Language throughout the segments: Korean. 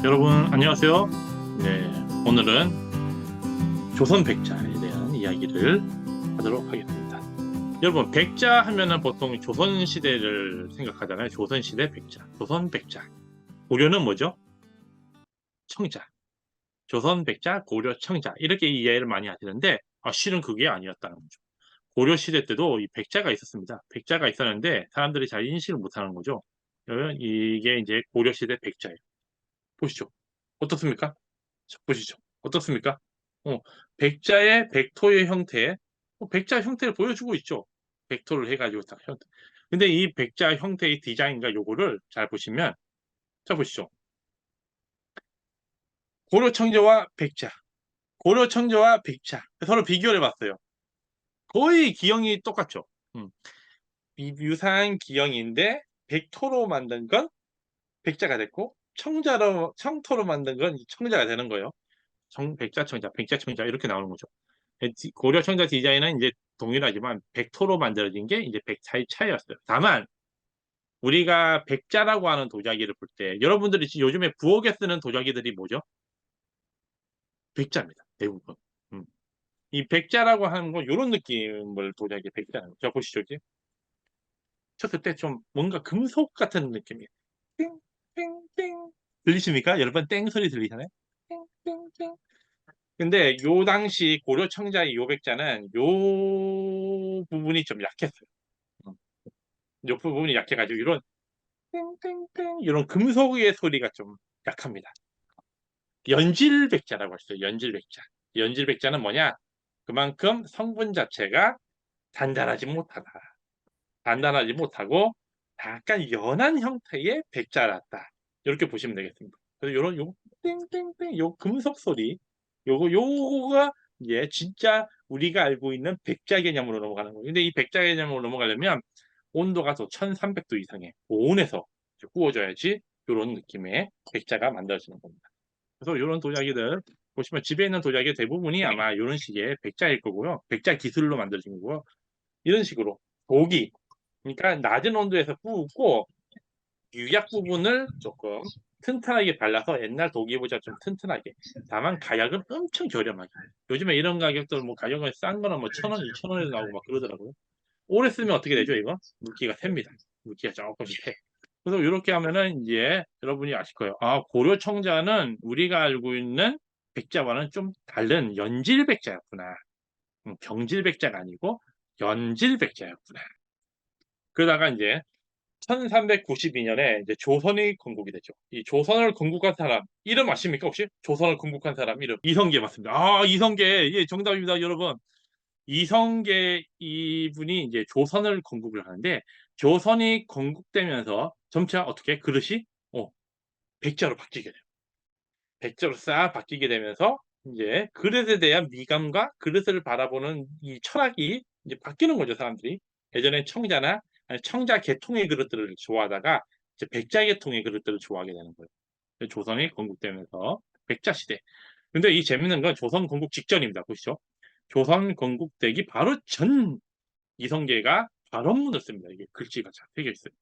여러분 안녕하세요. 네, 오늘은 조선 백자에 대한 이야기를 하도록 하겠습니다. 여러분 백자 하면은 보통 조선 시대를 생각하잖아요. 조선 시대 백자, 조선 백자. 고려는 뭐죠? 청자. 조선 백자, 고려 청자 이렇게 이해를 많이 하시는데 실은 그게 아니었다는 거죠. 고려 시대 때도 이 백자가 있었습니다. 백자가 있었는데 사람들이 잘 인식을 못하는 거죠. 이게 이제 고려 시대 백자예요. 보시죠. 어떻습니까? 자, 보시죠. 어떻습니까? 어, 백자의 백토의 형태, 백자 형태를 보여주고 있죠. 백토를 해가지고 딱 형태. 근데 이 백자 형태의 디자인과 요거를 잘 보시면, 자 보시죠. 고려 청자와 백자, 고려 청자와 백자 서로 비교를 해봤어요. 거의 기형이 똑같죠. 음, 유사한 기형인데 백토로 만든 건 백자가 됐고 청토로 만든 건 청자가 되는 거예요. 백자 청자, 백자 청자 이렇게 나오는 거죠. 고려 청자 디자인은 이제 동일하지만 백토로 만들어진 게 이제 백자의 차이였어요. 다만 우리가 백자라고 하는 도자기를 볼 때 여러분들이 요즘에 부엌에 쓰는 도자기들이 뭐죠? 백자입니다. 대부분. 음. 이 백자라고 하는 건 이런 느낌을 도자기 백자는. 자 보시죠. 이제 쳤을 때 좀 뭔가 금속 같은 느낌이에요. 땡땡땡 들리십니까? 여러분 땡 소리 들리잖아요. 땡땡땡. 근데 요 당시 고려 청자의 요 백자는 요 부분이 좀 약했어요. 음. 요 부분이 약해가지고 이런 땡땡땡 이런 금속의 소리가 좀 약합니다. 연질백자라고 했어요. 연질백자. 연질백자는 뭐냐? 그만큼 성분 자체가 단단하지 못하다. 단단하지 못하고 약간 연한 형태의 백자랐다. 이렇게 보시면 되겠습니다. 그래서 요런 요 땡땡땡 요 금속 소리 요거가 이제 진짜 우리가 알고 있는 백자 개념으로 넘어가는 거예요. 근데 이 백자 개념으로 넘어가려면 온도가 더 1300도 이상의 고온에서 구워져야지 이런 느낌의 백자가 만들어지는 겁니다. 그래서 이런 도자기들 보시면 집에 있는 도자기 대부분이 아마 이런 식의 백자일 거고요. 백자 기술로 만들어진 거고요. 이런 식으로 고기 그러니까 낮은 온도에서 구우고 유약 부분을 조금 튼튼하게 발라서 옛날 도기보다 좀 튼튼하게. 다만 가격은 엄청 저렴하게. 요즘에 이런 가격들 뭐 가격은 싼 거는 뭐 1,000원, 2,000원에 나오고 막 그러더라고요. 오래 쓰면 어떻게 되죠, 이거? 물기가 셉니다. 물기가 조금씩 새. 그래서 이렇게 하면은 이제 여러분이 아실 거예요. 고려 청자는 우리가 알고 있는 백자와는 좀 다른 연질 백자였구나. 경질 백자가 아니고 연질 백자였구나. 그러다가 이제 1392년에 이제 조선이 건국이 되죠. 이 조선을 건국한 사람 이름 아십니까 혹시? 조선을 건국한 사람 이름 이성계 맞습니다. 이성계 예 정답입니다 여러분. 이성계 이분이 이제 조선을 건국을 하는데 조선이 건국되면서 점차 어떻게 그릇이 백자로 바뀌게 돼요. 백자로 싹 바뀌게 되면서 이제 그릇에 대한 미감과 그릇을 바라보는 이 철학이 이제 바뀌는 거죠 사람들이. 예전에 청자나 아니 청자 계통의 그릇들을 좋아하다가 이제 백자 계통의 그릇들을 좋아하게 되는 거예요. 조선이 건국되면서 백자 시대. 근데 이 재밌는 건 조선 건국 직전입니다. 보시죠. 조선 건국되기 바로 전 이성계가 발원문을 씁니다. 이게 글씨가 잘 새겨 있어요.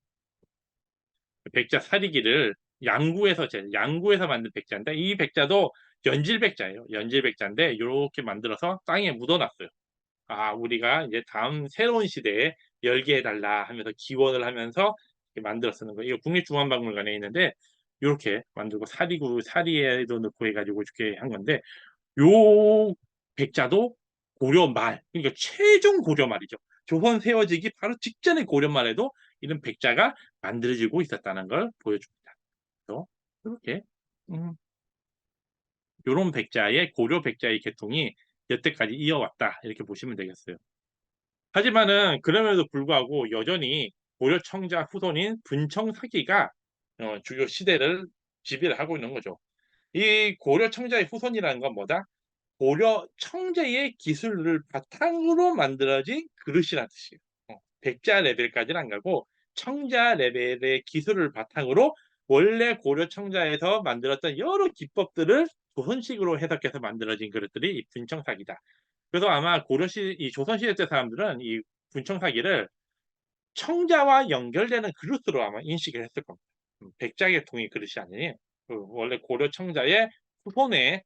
백자 사리기를 양구에서 만든 백자인데 이 백자도 연질 백자예요. 연질 백자인데 이렇게 만들어서 땅에 묻어놨어요. 우리가 이제 다음 새로운 시대에 열게 해달라 하면서 기원을 하면서 만들어 쓰는 거예요. 이거 국립중앙박물관에 있는데 이렇게 만들고 사리에도 넣고 해가지고 이렇게 한 건데 요 백자도 고려 말 그러니까 최종 고려 말이죠. 조선 세워지기 바로 직전의 고려 말에도 이런 백자가 만들어지고 있었다는 걸 보여줍니다. 그래서 이렇게 요런 백자의 고려 백자의 계통이 여태까지 이어왔다 이렇게 보시면 되겠어요. 하지만은 그럼에도 불구하고 여전히 고려 청자 후손인 분청사기가 주요 시대를 지배를 하고 있는 거죠. 이 고려 청자의 후손이라는 건 뭐다? 고려 청자의 기술을 바탕으로 만들어진 그릇이라는 뜻이에요. 백자 레벨까지는 안 가고 청자 레벨의 기술을 바탕으로 원래 고려 청자에서 만들었던 여러 기법들을 조선식으로 해석해서 만들어진 그릇들이 이 분청사기다. 그래서 아마 이 조선시대 때 사람들은 이 분청사기를 청자와 연결되는 그릇으로 아마 인식을 했을 겁니다. 백자 계통의 그릇이 아니에요. 원래 고려 청자의 후손의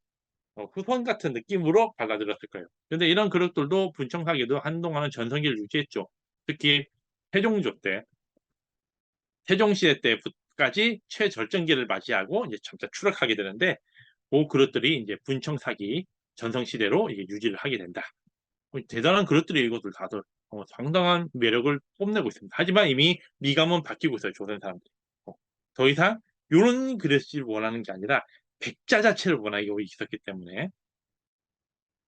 후손 같은 느낌으로 받아들였을 거예요. 근데 이런 그릇들도 분청사기도 한동안은 전성기를 유지했죠. 특히 세종조 때, 세종시대 때까지 최절정기를 맞이하고 이제 점차 추락하게 되는데, 그 그릇들이 이제 분청사기 전성시대로 이게 유지를 하게 된다. 대단한 그릇들이 이것들 다들 상당한 매력을 뽐내고 있습니다. 하지만 이미 미감은 바뀌고 있어요. 조선 사람들이. 더 이상 이런 그릇을 원하는 게 아니라 백자 자체를 원하고 있었기 때문에.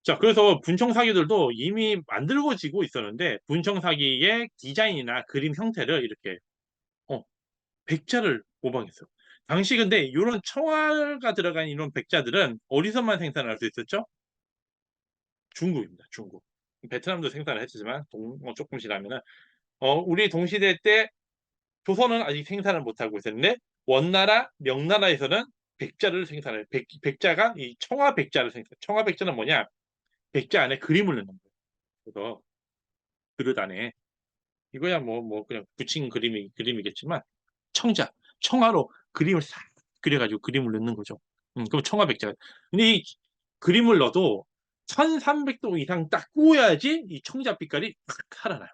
자, 그래서 분청사기들도 이미 만들어지고 있었는데 분청사기의 디자인이나 그림 형태를 이렇게 어, 백자를 모방했어요. 당시 근데 이런 청화가 들어간 이런 백자들은 어디서만 생산할 수 있었죠? 중국입니다. 중국. 베트남도 생산을 했지만 조금씩 하면은 우리 동시대 때 조선은 아직 생산을 못하고 있었는데 원나라, 명나라에서는 백자를 생산해요. 백자가 이 청화 백자를 생산. 청화 백자는 뭐냐? 백자 안에 그림을 넣는 거예요. 그래서 그릇 안에 이거야 뭐 그냥 붙인 그림이겠지만 청화로 그림을 싹 그려가지고 그림을 넣는 거죠. 그럼 청화 백자. 근데 이 그림을 넣어도 1300도 이상 딱 구워야지 이 청자 빛깔이 확 살아나요.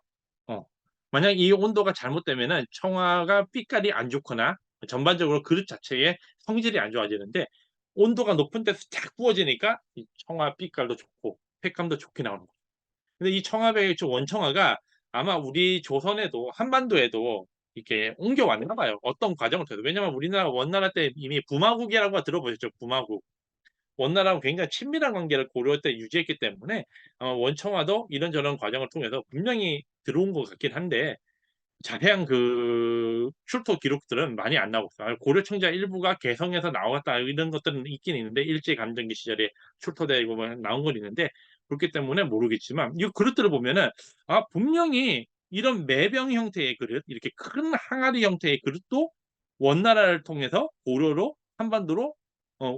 어. 만약 이 온도가 잘못되면은 청화가 빛깔이 안 좋거나 전반적으로 그릇 자체의 성질이 안 좋아지는데 온도가 높은 데서 쫙 구워지니까 이 청화 빛깔도 좋고 색감도 좋게 나오는 거예요. 근데 이 청화백의 원청화가 아마 우리 조선에도 한반도에도 이렇게 옮겨왔나 봐요. 어떤 과정을 통해서. 왜냐면 우리나라 원나라 때 이미 부마국이라고 들어보셨죠? 부마국. 원나라하고 굉장히 친밀한 관계를 고려 때 유지했기 때문에 원청화도 이런저런 과정을 통해서 분명히 들어온 것 같긴 한데 자세한 그 출토 기록들은 많이 안 나오고 있어요. 고려 청자 일부가 개성에서 나왔다 이런 것들은 있긴 있는데 일제감정기 시절에 출토되고 뭐 나온 건 있는데 그렇기 때문에 모르겠지만 이 그릇들을 보면은 분명히 이런 매병 형태의 그릇 이렇게 큰 항아리 형태의 그릇도 원나라를 통해서 고려로 한반도로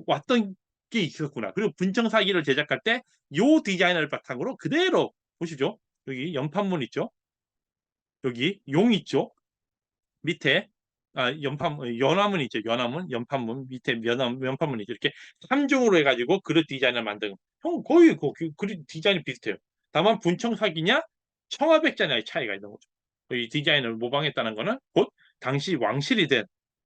왔던 게 있었구나. 그리고 분청사기를 제작할 때 요 디자인을 바탕으로 그대로 보시죠. 여기 연판문 있죠. 여기 용 있죠. 밑에 연화문 있죠. 연화문, 연판문 밑에 연판문 있죠. 이렇게 3중으로 해가지고 그릇 디자인을 만든 거의 그 그릇 디자인이 비슷해요. 다만 분청사기냐 청화백자냐의 차이가 있는 거죠. 이 디자인을 모방했다는 거는 곧 당시 왕실이든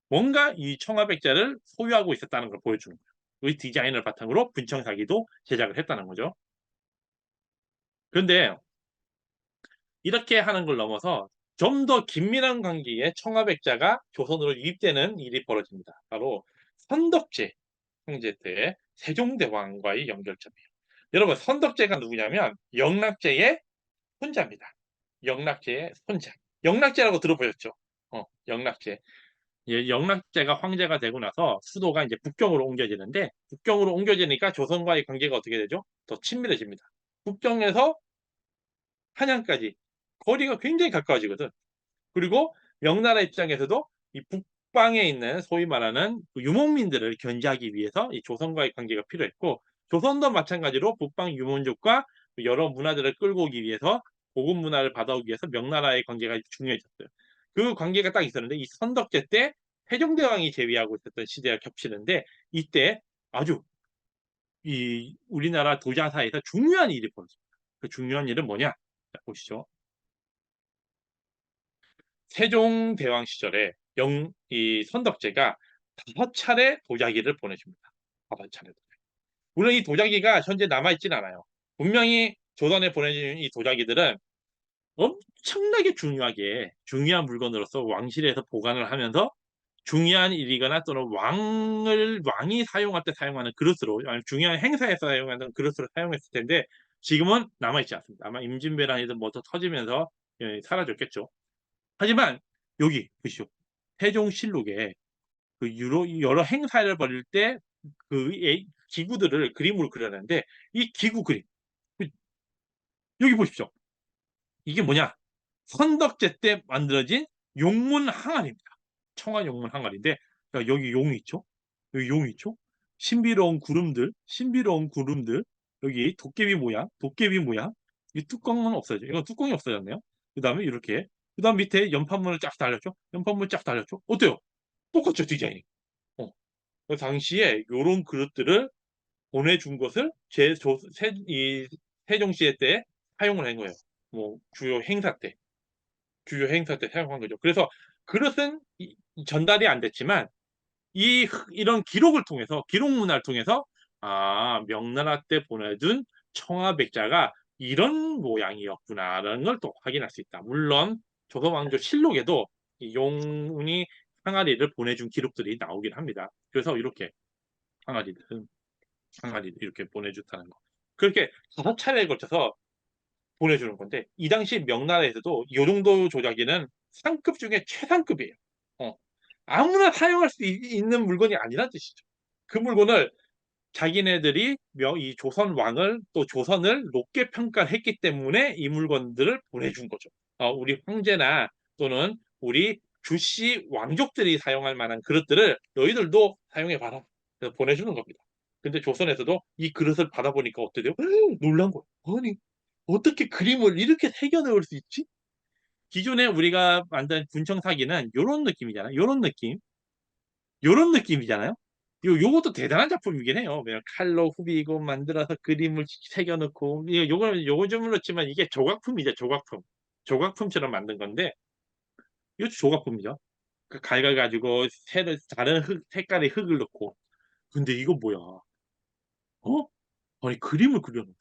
뭔가 이 청화백자를 소유하고 있었다는 걸 보여주는 거예요. 이 디자인을 바탕으로 분청사기도 제작을 했다는 거죠. 그런데 이렇게 하는 걸 넘어서 좀 더 긴밀한 관계의 청화백자가 조선으로 유입되는 일이 벌어집니다. 바로 선덕제 형제 때 세종대왕과의 연결점이에요. 여러분 선덕제가 누구냐면 영락제의 손자입니다. 영락제의 손자. 영락제라고 들어보셨죠? 영락제. 예, 영락제가 황제가 되고 나서 수도가 이제 북경으로 옮겨지는데 북경으로 옮겨지니까 조선과의 관계가 어떻게 되죠? 더 친밀해집니다. 북경에서 한양까지 거리가 굉장히 가까워지거든. 그리고 명나라 입장에서도 이 북방에 있는 소위 말하는 그 유목민들을 견제하기 위해서 이 조선과의 관계가 필요했고 조선도 마찬가지로 북방 유목민족과 여러 문화들을 끌고 오기 위해서 고급 문화를 받아오기 위해서 명나라의 관계가 중요해졌어요. 그 관계가 딱 있었는데 이 선덕제 때 세종대왕이 재위하고 있었던 시대가 겹치는데 이때 아주 이 우리나라 도자사에서 중요한 일이 벌어집니다. 그 중요한 일은 뭐냐? 자, 보시죠. 세종대왕 시절에 이 선덕제가 5차례 도자기를 보내줍니다. 5차례. 물론 이 도자기가 현재 남아있진 않아요. 분명히 조선에 보내준 이 도자기들은 엄청나게 중요한 물건으로서 왕실에서 보관을 하면서 중요한 일이거나 또는 왕이 사용할 때 사용하는 그릇으로 중요한 행사에서 사용하는 그릇으로 사용했을 텐데 지금은 남아있지 않습니다. 아마 임진왜란이든 뭐 더 터지면서 사라졌겠죠. 하지만 여기 보시오. 세종실록에 그 여러 행사를 벌일 때 그 기구들을 그림으로 그려놨는데 이 기구 그림 그 여기 보십시오. 이게 뭐냐? 선덕제 때 만들어진 용문 항아리입니다. 청아 용문 항아리인데 여기 용이 있죠? 여기 용이 있죠? 신비로운 구름들 여기 도깨비 모양 이 뚜껑은 없어져. 이건 뚜껑이 없어졌네요. 그다음에 이렇게 그다음 밑에 연판문을 쫙 달렸죠? 연판문 쫙 달렸죠? 어때요? 똑같죠 디자인이. 어. 그 당시에 요런 그릇들을 보내준 것을 이 세종시대 때 사용을 한 거예요. 뭐 주요 행사 때 사용한 거죠. 그래서 그릇은 전달이 안 됐지만 이런 기록을 통해서, 기록 문화를 통해서 명나라 때 보내준 청아백자가 이런 모양이었구나라는 걸 또 확인할 수 있다. 물론 조선왕조 실록에도 이 용운이 항아리를 보내준 기록들이 나오긴 합니다. 그래서 이렇게 항아리를 이렇게 보내줬다는 거. 그렇게 5차례에 걸쳐서 보내주는 건데, 이 당시 명나라에서도 이 정도 조작기는 상급 중에 최상급이에요. 어. 아무나 사용할 수 있는 물건이 아니란 뜻이죠. 그 물건을 자기네들이 이 조선 왕을, 또 조선을 높게 평가했기 때문에 이 물건들을 보내준 거죠. 우리 황제나 또는 우리 주씨 왕족들이 사용할 만한 그릇들을 너희들도 사용해봐라. 그래서 보내주는 겁니다. 근데 조선에서도 이 그릇을 받아보니까 어때요? 놀란 거예요. 아니, 어떻게 그림을 이렇게 새겨 넣을 수 있지? 기존에 우리가 만든 군청사기는 요런 느낌이잖아요. 요런 느낌이잖아요. 요것도 대단한 작품이긴 해요. 그냥 칼로 후비고 만들어서 그림을 새겨 넣고, 요즘은 그렇지만 이게 조각품이죠. 조각품처럼 만든 건데, 이것도 조각품이죠. 그 갈가가지고 다른 색깔의 흙을 넣고. 근데 이거 뭐야? 어? 아니, 그림을 그려놓았어.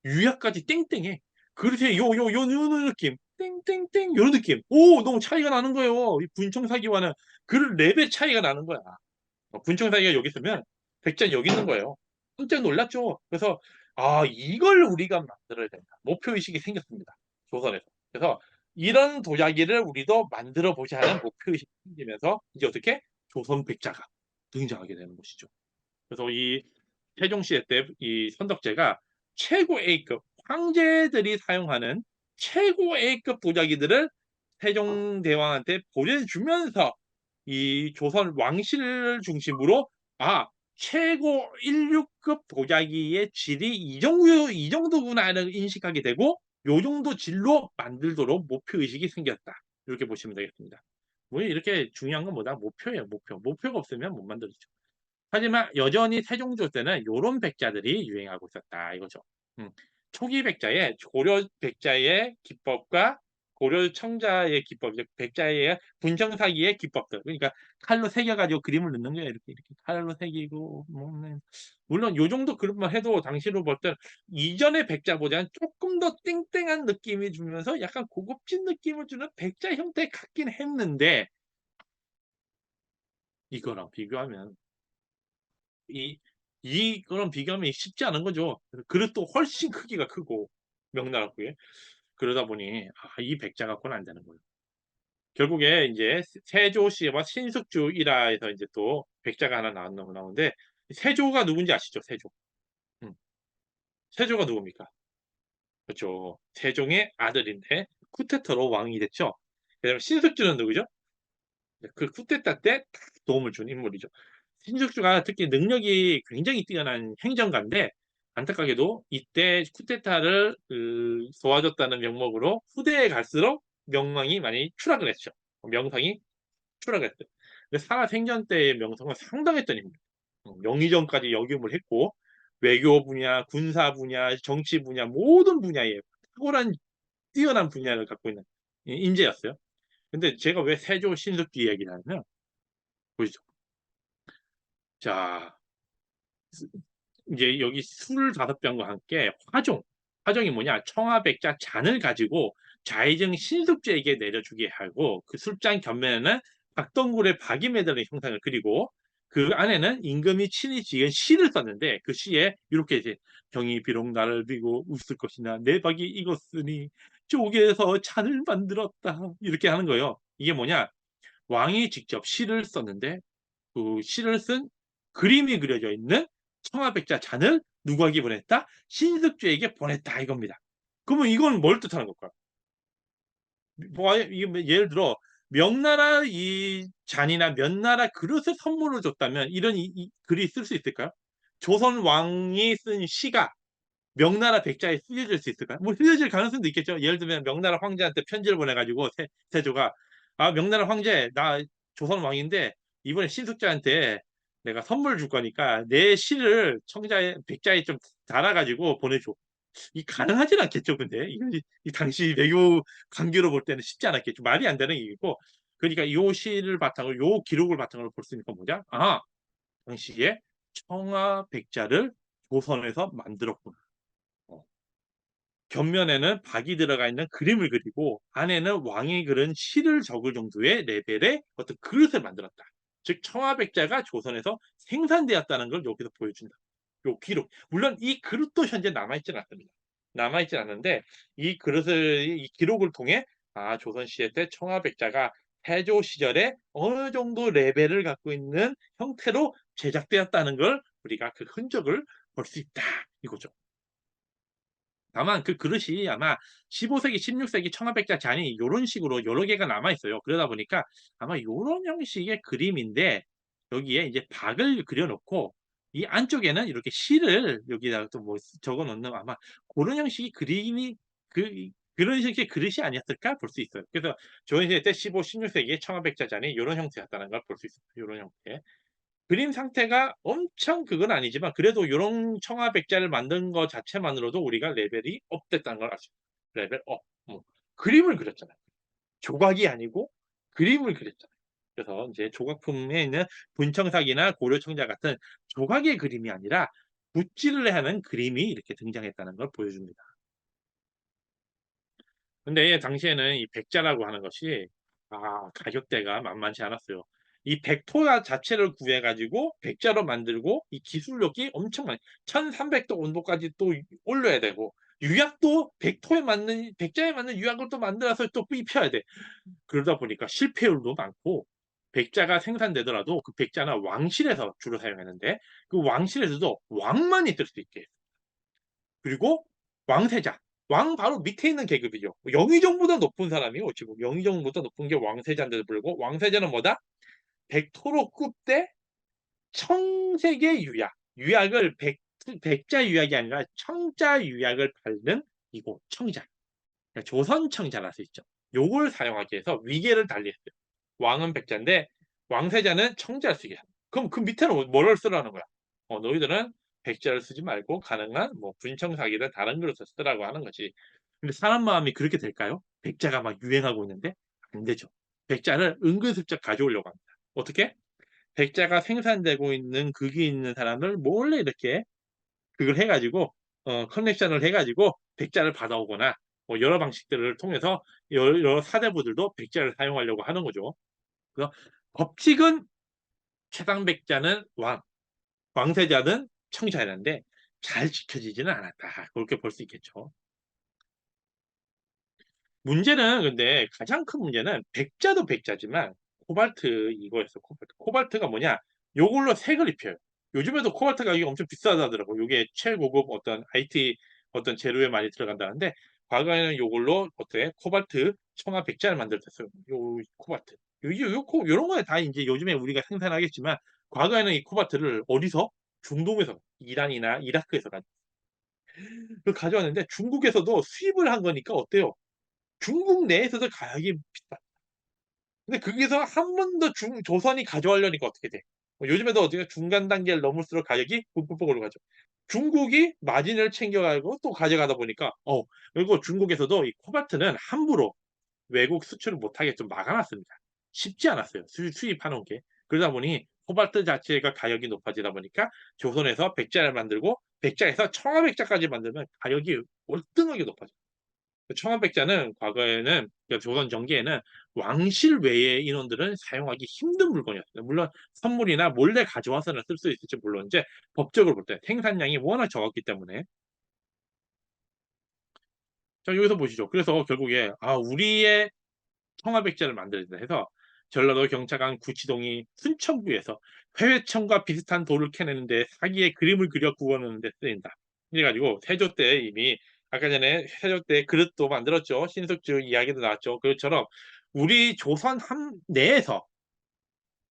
유약까지 땡땡해. 그릇에 요 느낌. 땡땡땡 요런 느낌. 오, 너무 차이가 나는 거예요. 이 분청사기와는 그 레벨 차이가 나는 거야. 분청사기가 여기 있으면 백자는 여기 있는 거예요. 깜짝 놀랐죠. 그래서 이걸 우리가 만들어야 된다. 목표의식이 생겼습니다. 조선에서. 그래서 이런 도자기를 우리도 만들어 보자 하는 목표의식이 생기면서 이제 어떻게 조선 백자가 등장하게 되는 것이죠. 그래서 이 세종시대 때 이 선덕제가 최고 A급, 황제들이 사용하는 최고 A급 도자기들을 세종대왕한테 보내주면서 이 조선 왕실을 중심으로 최고 16급 도자기의 질이 이 정도구나를 인식하게 되고, 요 정도 질로 만들도록 목표의식이 생겼다. 이렇게 보시면 되겠습니다. 뭐 이렇게 중요한 건 뭐다? 목표예요. 목표가 없으면 못 만들죠. 하지만 여전히 세종조 때는 요런 백자들이 유행하고 있었다 이거죠. 초기 백자의 고려 백자의 기법과 고려 청자의 기법, 백자의 분청사기의 기법들. 그러니까 칼로 새겨가지고 그림을 넣는 거예요. 이렇게 칼로 새기고 물론 요 정도 그릇만 해도 당시로 볼 때 이전의 백자보다는 조금 더 땡땡한 느낌이 주면서 약간 고급진 느낌을 주는 백자 형태 같긴 했는데, 이거랑 비교하면 이거랑 비교하면 쉽지 않은 거죠. 그릇도 훨씬 크기가 크고 명나라고에. 그러다 보니 이 백자 갖고는 안 되는 거예요. 결국에 이제 세조시와 신숙주 일화에서 이제 또 백자가 하나 나오는데, 세조가 누군지 아시죠? 세조. 음. 세조가 누굽니까? 그렇죠. 세종의 아들인데 쿠데타로 왕이 됐죠. 그다음에 신숙주는 누구죠? 그 쿠데타 때 도움을 준 인물이죠. 신숙주가 특히 능력이 굉장히 뛰어난 행정가인데, 안타깝게도 이때 쿠데타를 도와줬다는 명목으로 후대에 갈수록 명망이 많이 추락을 했죠. 명성이 추락했어요. 근데 살아생전 때의 명성은 상당했던 인물. 영의정까지 역임을 했고, 외교 분야, 군사 분야, 정치 분야 모든 분야에 탁월한 뛰어난 분야를 갖고 있는 인재였어요. 근데 제가 왜 세조 신숙주 이야기를 하냐면, 보시죠. 자, 이제 여기 술 5병과 함께 화종이 뭐냐? 청아백자 잔을 가지고 좌이정 신숙주에게 내려주게 하고, 그 술잔 곁면에는 박덩굴의 박이 매달린 형상을 그리고, 그 안에는 임금이 친히 지은 시를 썼는데, 그 시에 이렇게 이제 경이 비록 나를 비고 웃을 것이나 내 박이 익었으니 쪼개서 잔을 만들었다 이렇게 하는 거예요. 이게 뭐냐? 왕이 직접 시를 썼는데 그 시를 쓴 그림이 그려져 있는 청아백자 잔을 누구에게 보냈다? 신숙주에게 보냈다 이겁니다. 그러면 이건 뭘 뜻하는 걸까요? 이게 예를 들어 명나라 이 잔이나 명나라 그릇을 선물로 줬다면 이런 글이 쓸 수 있을까요? 조선 왕이 쓴 시가 명나라 백자에 쓰여질 수 있을까요? 뭐 쓰여질 가능성도 있겠죠. 예를 들면 명나라 황제한테 편지를 보내가지고 세조가 명나라 황제 나 조선 왕인데 이번에 신숙주한테 내가 선물 줄 거니까 내 시를 청자에 백자에 좀 달아 가지고 보내줘. 이 가능하진 않겠죠 근데. 이건 이 당시 외교 관계로 볼 때는 쉽지 않았겠죠. 말이 안 되는 얘기고. 그러니까 요 시를 바탕으로 요 기록을 바탕으로 볼 수 있는 건 뭐냐? 아 당시에 청아 백자를 조선에서 만들었구나. 어. 곁면에는 박이 들어가 있는 그림을 그리고 안에는 왕이 그린 시를 적을 정도의 레벨의 어떤 그릇을 만들었다. 즉 청아백자가 조선에서 생산되었다는 걸 여기서 보여준다. 요 기록. 물론 이 그릇도 현재 남아있지는 않습니다. 남아있진 않는데 이 그릇을 이 기록을 통해 아 조선 시대 때 청아백자가 태조 시절에 어느 정도 레벨을 갖고 있는 형태로 제작되었다는 걸 우리가 그 흔적을 볼 수 있다 이거죠. 다만 그 그릇이 아마 15세기, 16세기 청아백자 잔이 요런 식으로 여러 개가 남아 있어요. 그러다 보니까 아마 요런 형식의 그림인데 여기에 이제 박을 그려 놓고 이 안쪽에는 이렇게 실을 여기다가 또 뭐 적어 놓는 아마 고런 형식의 그림이 그런 식의 그릇이 아니었을까 볼 수 있어요. 그래서 조선시대 때 15, 16세기의 청아백자 잔이 요런 형태였다는 걸 볼 수 있습니다. 요런 형태. 그림 상태가 엄청 그건 아니지만 그래도 요런 청아백자를 만든 거 자체만으로도 우리가 레벨이 업 됐다는 걸 알 수 있어요. 레벨 업. 그림을 그렸잖아요. 조각이 아니고 그림을 그렸잖아요. 그래서 인제 조각품에 있는 분청사기나 고려청자 같은 조각의 그림이 아니라 붓질을 하는 그림이 이렇게 등장했다는 걸 보여줍니다. 근데 당시에는 이 백자라고 하는 것이 가격대가 만만치 않았어요. 이 백토야 자체를 구해 가지고 백자로 만들고 이 기술력이 엄청 많이 1300도 온도까지 또 올려야 되고 유약도 백토에 맞는 백자에 맞는 유약을 또 만들어서 또 입혀야 돼. 그러다 보니까 실패율도 많고 백자가 생산되더라도 그 백자는 왕실에서 주로 사용했는데 그 왕실에서도 왕만 있을 수 있게 그리고 왕세자. 왕 바로 밑에 있는 계급이죠. 영의정보다 높은 사람이 어찌 보면 영의정보다 높은 게 왕세자인데도 불구하고 왕세자는 뭐다? 백토로 굽되 청색의 유약. 유약을 백자 유약이 아니라 청자 유약을 밟는 이곳 청자. 그러니까 조선 청자라 써 있죠. 요걸 사용하기 위해서 위계를 달리했어요. 왕은 백자인데 왕세자는 청자를 쓰게 합니다. 그럼 그 밑에는 뭐를 쓰라는 거야? 너희들은 백자를 쓰지 말고 가능한 뭐 분청사기든 다른 글을 쓰라고 하는 거지. 근데 사람 마음이 그렇게 될까요? 백자가 막 유행하고 있는데 안 되죠. 백자를 은근슬쩍 가져오려고 합니다. 어떻게? 백자가 생산되고 있는 극이 있는 사람을 몰래 이렇게 그걸 해 가지고 커넥션을 해 가지고 백자를 받아오거나 뭐 여러 방식들을 통해서 여러 사대부들도 백자를 사용하려고 하는 거죠. 그래서 법칙은 최강 백자는 왕세자는 청자였는데 잘 지켜지지는 않았다. 그렇게 볼 수 있겠죠. 문제는 근데 가장 큰 문제는 백자도 백자지만 코발트 이거였어 코발트. 코발트가 뭐냐? 요걸로 색을 입혀요. 요즘에도 코발트 가격이 엄청 비싸다더라고요. 요게 최고급 어떤 IT 어떤 재료에 많이 들어간다는데 과거에는 요걸로 어떻게 코발트 청아 백자를 만들었어요. 요 코발트. 요런 거에 다 인제 요즘에 우리가 생산하겠지만 과거에는 이 코발트를 어디서? 중동에서 이란이나 이라크에서 그 가져왔는데 중국에서도 수입을 한 거니까 어때요? 중국 내에서도 가격이 비싸. 근데 거기서 한 번 더 조선이 가져가려니까 어떻게 돼? 요즘에도 어떻게 중간 단계를 넘을수록 가격이 푹푹 올라가죠. 중국이 마진을 챙겨 가지고 또 가져가다 보니까 그리고 중국에서도 이 코발트는 함부로 외국 수출을 못하게 좀 막아 놨습니다. 쉽지 않았어요, 수입하는 게. 그러다 보니 코발트 자체가 가격이 높아지다 보니까 조선에서 백자를 만들고 백자에서 청아백자까지 만들면 가격이 월등하게 높아져요. 그 청아백자는 과거에는 그러니까 조선 전기에는 왕실 외의 인원들은 사용하기 힘든 물건이었어요. 물론 선물이나 몰래 가져와서는 쓸 수 있을지 물론이제 법적으로 볼 때 생산량이 워낙 적었기 때문에. 자 여기서 보시죠. 그래서 결국에 우리의 청아백자를 만들어야 된다 해서 전라도 경차관 구치동이 순천구에서 회회청과 비슷한 돌을 캐내는데 사기의 그림을 그려 구워 놓는 데 쓰인다. 이래 가지고 세조 때 이미 아까 전에 세조 때 그릇도 만들었죠. 신석주 이야기도 나왔죠. 그것처럼 우리 조선 내에서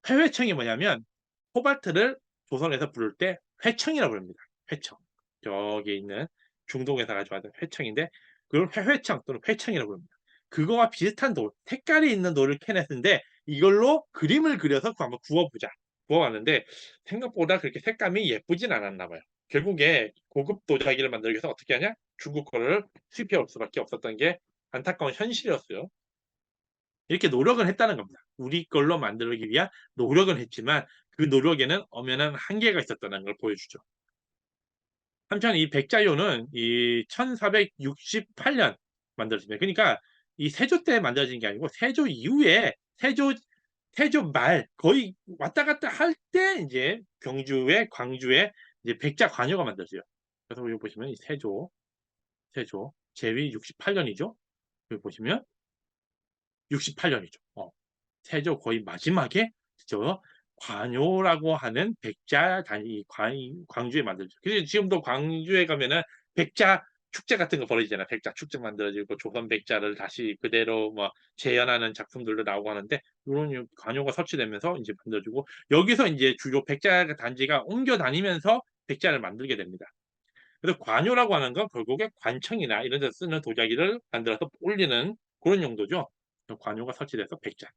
회회청이 뭐냐면 코발트를 조선에서 부를 때 회청이라고 부릅니다. 회청. 저기 있는 중동에서 가져왔던 회청인데 그걸 회회청 또는 회청이라고 부릅니다. 그거와 비슷한 돌, 색깔이 있는 돌을 캐냈는데 이걸로 그림을 그려서 한번 구워 보자. 구워왔는데 생각보다 그렇게 색감이 예쁘진 않았나 봐요. 결국에 고급 도자기를 만들기 위해서 어떻게 하냐? 중국 거를 수입해 올 수밖에 없었던 게 안타까운 현실이었어요. 이렇게 노력을 했다는 겁니다. 우리 걸로 만들기 위한 노력은 했지만 그 노력에는 엄연한 한계가 있었다는 걸 보여주죠. 한편 이 백자요는 이 1468년 만들어집니다. 그러니까 이 세조 때 만들어진 게 아니고 세조 이후에 세조 말 거의 왔다 갔다 할 때 이제 경주에 광주에 이제 백자 관여가 만들어져요. 그래서 여기 보시면 이 세조 제위 68년이죠. 여기 보시면 68년이죠. 세조 거의 마지막에 저 관요라고 하는 백자 단위 광주에 만들죠. 그래서 지금도 광주에 가면은 백자 축제 같은 거 벌어지잖아요. 백자 축제 만들어지고 조선 백자를 다시 그대로 뭐 재현하는 작품들도 나오고 하는데 이런 관요가 설치되면서 이제 만들어지고 여기서 이제 주로 백자 단지가 옮겨 다니면서 백자를 만들게 됩니다. 그래서 관요라고 하는 건 결국에 관청이나 이런 데 쓰는 도자기를 만들어서 올리는 그런 용도죠. 관요가 설치돼서 백자.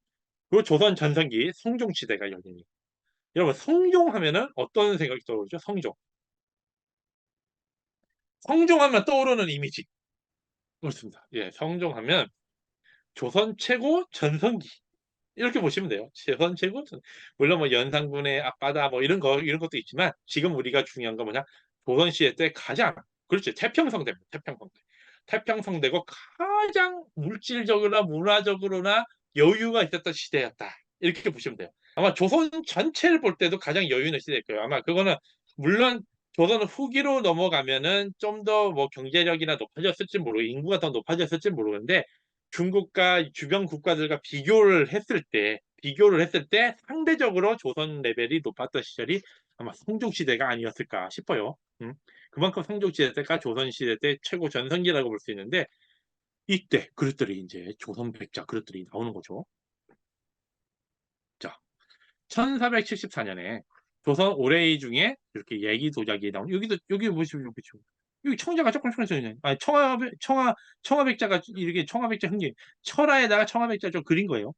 그리고 조선 전성기 성종시대가 열립니다. 여러분 성종하면은 어떤 생각이 떠오르죠? 성종. 성종하면 떠오르는 이미지. 그렇습니다. 예, 성종하면 조선 최고 전성기. 이렇게 보시면 돼요. 조선 최고 물론 뭐 연산군의 앞바다 뭐 이런 것도 있지만 지금 우리가 중요한 건 뭐냐? 조선 시대 때 가장 그렇죠. 태평성대입니다. 태평성대. 태평성대고 가장 물질적으로나 문화적으로나 여유가 있었던 시대였다. 이렇게 보시면 돼요. 아마 조선 전체를 볼 때도 가장 여유 있는 시대일 거예요. 아마 그거는 물론 조선 후기로 넘어가면은 좀 더 뭐 경제력이나 높아졌을지 모르고 인구가 더 높아졌을지 모르는데 중국과 주변 국가들과 비교를 했을 때 상대적으로 조선 레벨이 높았던 시절이 아마 성종시대가 아니었을까 싶어요. 그만큼 성종시대 때가 조선시대 때 최고 전성기라고 볼 수 있는데 이때 그릇들이 이제 조선 백자 그릇들이 나오는 거죠. 자, 1474년에 조선 오레이 중에 이렇게 얘기 도자기에 나온 여기 보시면 여기 청자가 조금씩 있어요. 아니 청아백자가 이렇게 청아백자 흥기 철화에다가 청아백자 좀 그린 거예요.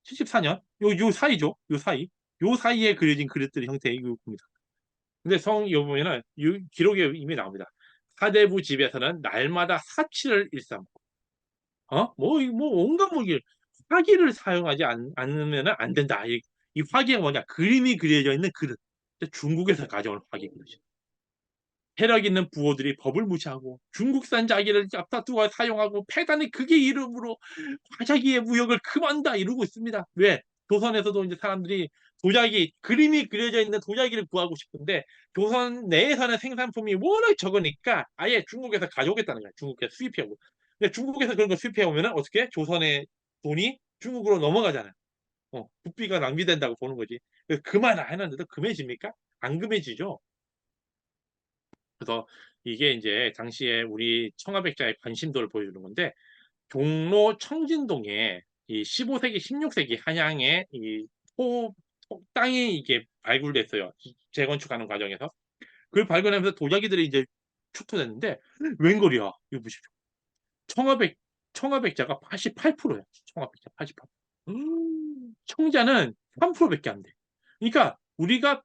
74년 요 사이죠. 요 사이 요 사이에 그려진 그릇들의 형태의 이겁니다. 근데 여기 보면은 기록에 이미 나옵니다. 사대부 집에서는 날마다 사치를 일삼고 뭐 온갖 무기 화기를 사용하지 않으면 안 된다. 이 화기가 뭐냐? 그림이 그려져 있는 그릇. 중국에서 가져온 화기거든요. 혜력 있는 부호들이 법을 무시하고 중국산 자기를 앞다투어 사용하고 패단이 그게 이름으로 화자기의 무역을 금한다 이러고 있습니다. 왜? 조선에서도 이제 사람들이 도자기 그림이 그려져 있는 도자기를 구하고 싶은데 조선 내에서는 생산품이 워낙 적으니까 아예 중국에서 가져오겠다는 거야. 중국에서 수입해오고. 근데 중국에서 그런 거 수입해 오면은 어떻게? 조선의 돈이 중국으로 넘어가잖아요. 국비가 낭비된다고 보는 거지. 그래서 금하나 해놨는데도 금해집니까? 안 금해지죠. 그래서 이게 이제 당시에 우리 청아백자의 관심도를 보여주는 건데 종로 청진동에 이 15세기, 16세기 한양에 이 땅이 이게 발굴됐어요. 재건축하는 과정에서. 그걸 발견하면서 도자기들이 이제出土됐는데 웬걸이야. 이거 보십시오. 청아백 청아백자가 88%야. 청아백자 88%. 청자는 3%밖에 안 돼. 그러니까 우리가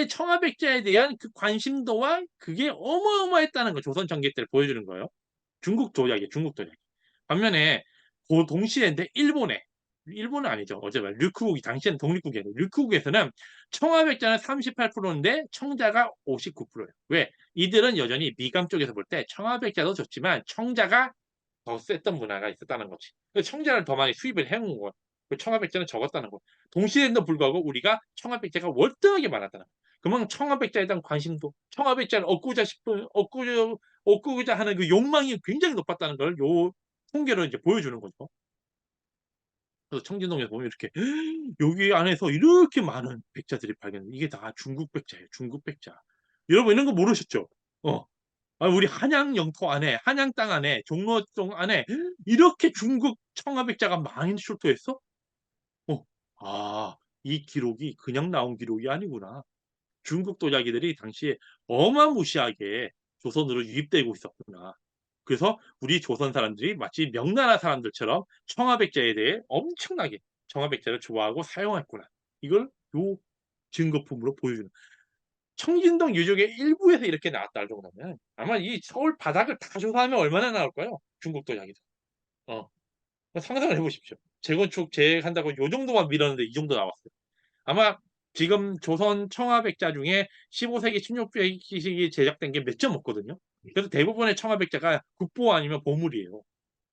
청아백자에 대한 그 관심도와 그게 어마어마했다는 거 조선 전기 때를 보여주는 거예요. 중국 도자기. 반면에 그 동시에인데 일본은 아니죠. 어쩌면 류크국이 당시에는 독립국이에요. 류크국에서는 청아백자는 38%인데 청자가 59%예요. 왜? 이들은 여전히 미감 쪽에서 볼 때 청아백자도 좋지만 청자가 더 셌던 문화가 있었다는 거지. 청자를 더 많이 수입을 해온 거. 청아백자는 적었다는 거. 동시에도 불구하고 우리가 청아백자가 월등하게 많았다는 거. 그만큼 청아백자에 대한 관심도, 청아백자를 얻고자 하는 그 욕망이 굉장히 높았다는 걸 요 통계로 이제 보여주는 거죠. 그래서 청진동에 보면 이렇게 여기 안에서 이렇게 많은 백자들이 발견. 이게 다 중국 백자예요. 중국 백자. 여러분 이런 거 모르셨죠? 우리 한양 영토 안에, 한양 땅 안에, 종로동 안에 이렇게 중국 청아백자가 많이 출토했어? 어, 이 기록이 그냥 나온 기록이 아니구나. 중국 도자기들이 당시에 어마무시하게 조선으로 유입되고 있었구나. 그래서 우리 조선 사람들이 마치 명나라 사람들처럼 청아백자에 대해 엄청나게 청아백자를 좋아하고 사용했구나. 이걸 요 증거품으로 보여주는. 청진동 유적의 일부에서 이렇게 나왔다 정도면 아마 이 서울 바닥을 다 조사하면 얼마나 나올까요? 중국 도자기도. 어. 상상을 해보십시오. 재건축 재한다고 요 정도만 밀었는데 이 정도 나왔어요. 아마 지금 조선 청화백자 중에 15세기, 16세기 제작된 게 몇 점 없거든요. 그래서 대부분의 청화백자가 국보 아니면 보물이에요.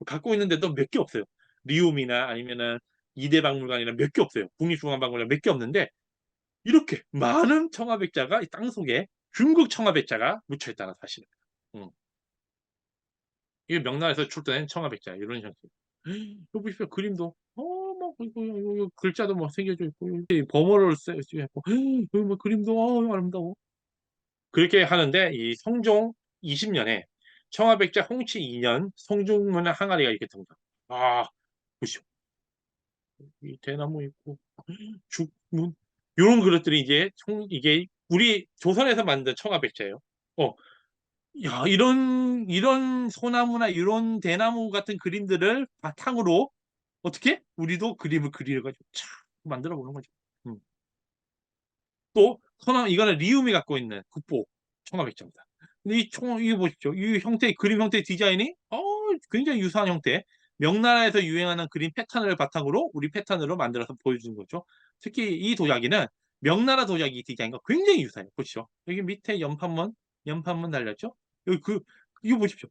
갖고 있는데도 몇 개 없어요. 리움이나 아니면은 이대박물관이나 몇 개 없어요. 국립중앙박물관 몇 개 없는데 이렇게 많은 청화백자가 이 땅속에 중국 청화백자가 묻혀 있다는 사실입니다. 이게 명나라에서 출토된 청화백자 이런 형식. 여기 보십시오. 그림도 막 이거 글자도 뭐 새겨져 있고 범어를 쓰고 여기 뭐 그림도 아름다워. 그렇게 하는데 이 성종 20년에 청화백자 홍치 2년 성중문화 항아리가 이렇게 등장. 보시오. 이 대나무 있고 죽문 이런 그릇들이 이게 우리 조선에서 만든 청화백자예요. 야, 이런 소나무나 이런 대나무 같은 그림들을 바탕으로 어떻게 우리도 그림을 그려가지고 촥 만들어 보는 거죠. 또 소나무 이거는 리움이 갖고 있는 국보 청화백자입니다. 근데 이거 보십시오. 이 그림 형태의 디자인이 굉장히 유사한 형태. 명나라에서 유행하는 그림 패턴을 바탕으로 우리 패턴으로 만들어서 보여주는 거죠. 특히 이 도자기는 명나라 도자기 디자인과 굉장히 유사해요. 보시죠. 여기 밑에 연판문 달렸죠? 여기 이거 보십시오.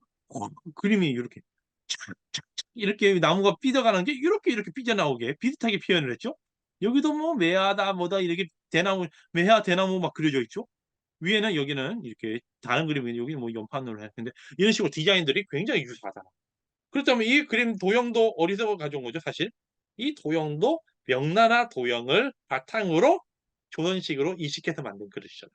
그림이 이렇게 착착착 이렇게 나무가 삐져가는 게 이렇게 삐져나오게 비슷하게 표현을 했죠. 여기도 뭐 매하다 뭐다 이렇게 대나무 매화 대나무 막 그려져 있죠. 위에는 여기는 이렇게 다른 그림이 여기 뭐 연판으로 했는데 이런 식으로 디자인들이 굉장히 유사하다. 그렇다면 이 그림 도형도 어디서 가져온 거죠, 사실? 이 도형도 명나라 도형을 바탕으로 조선식으로 이식해서 만든 그릇이잖아.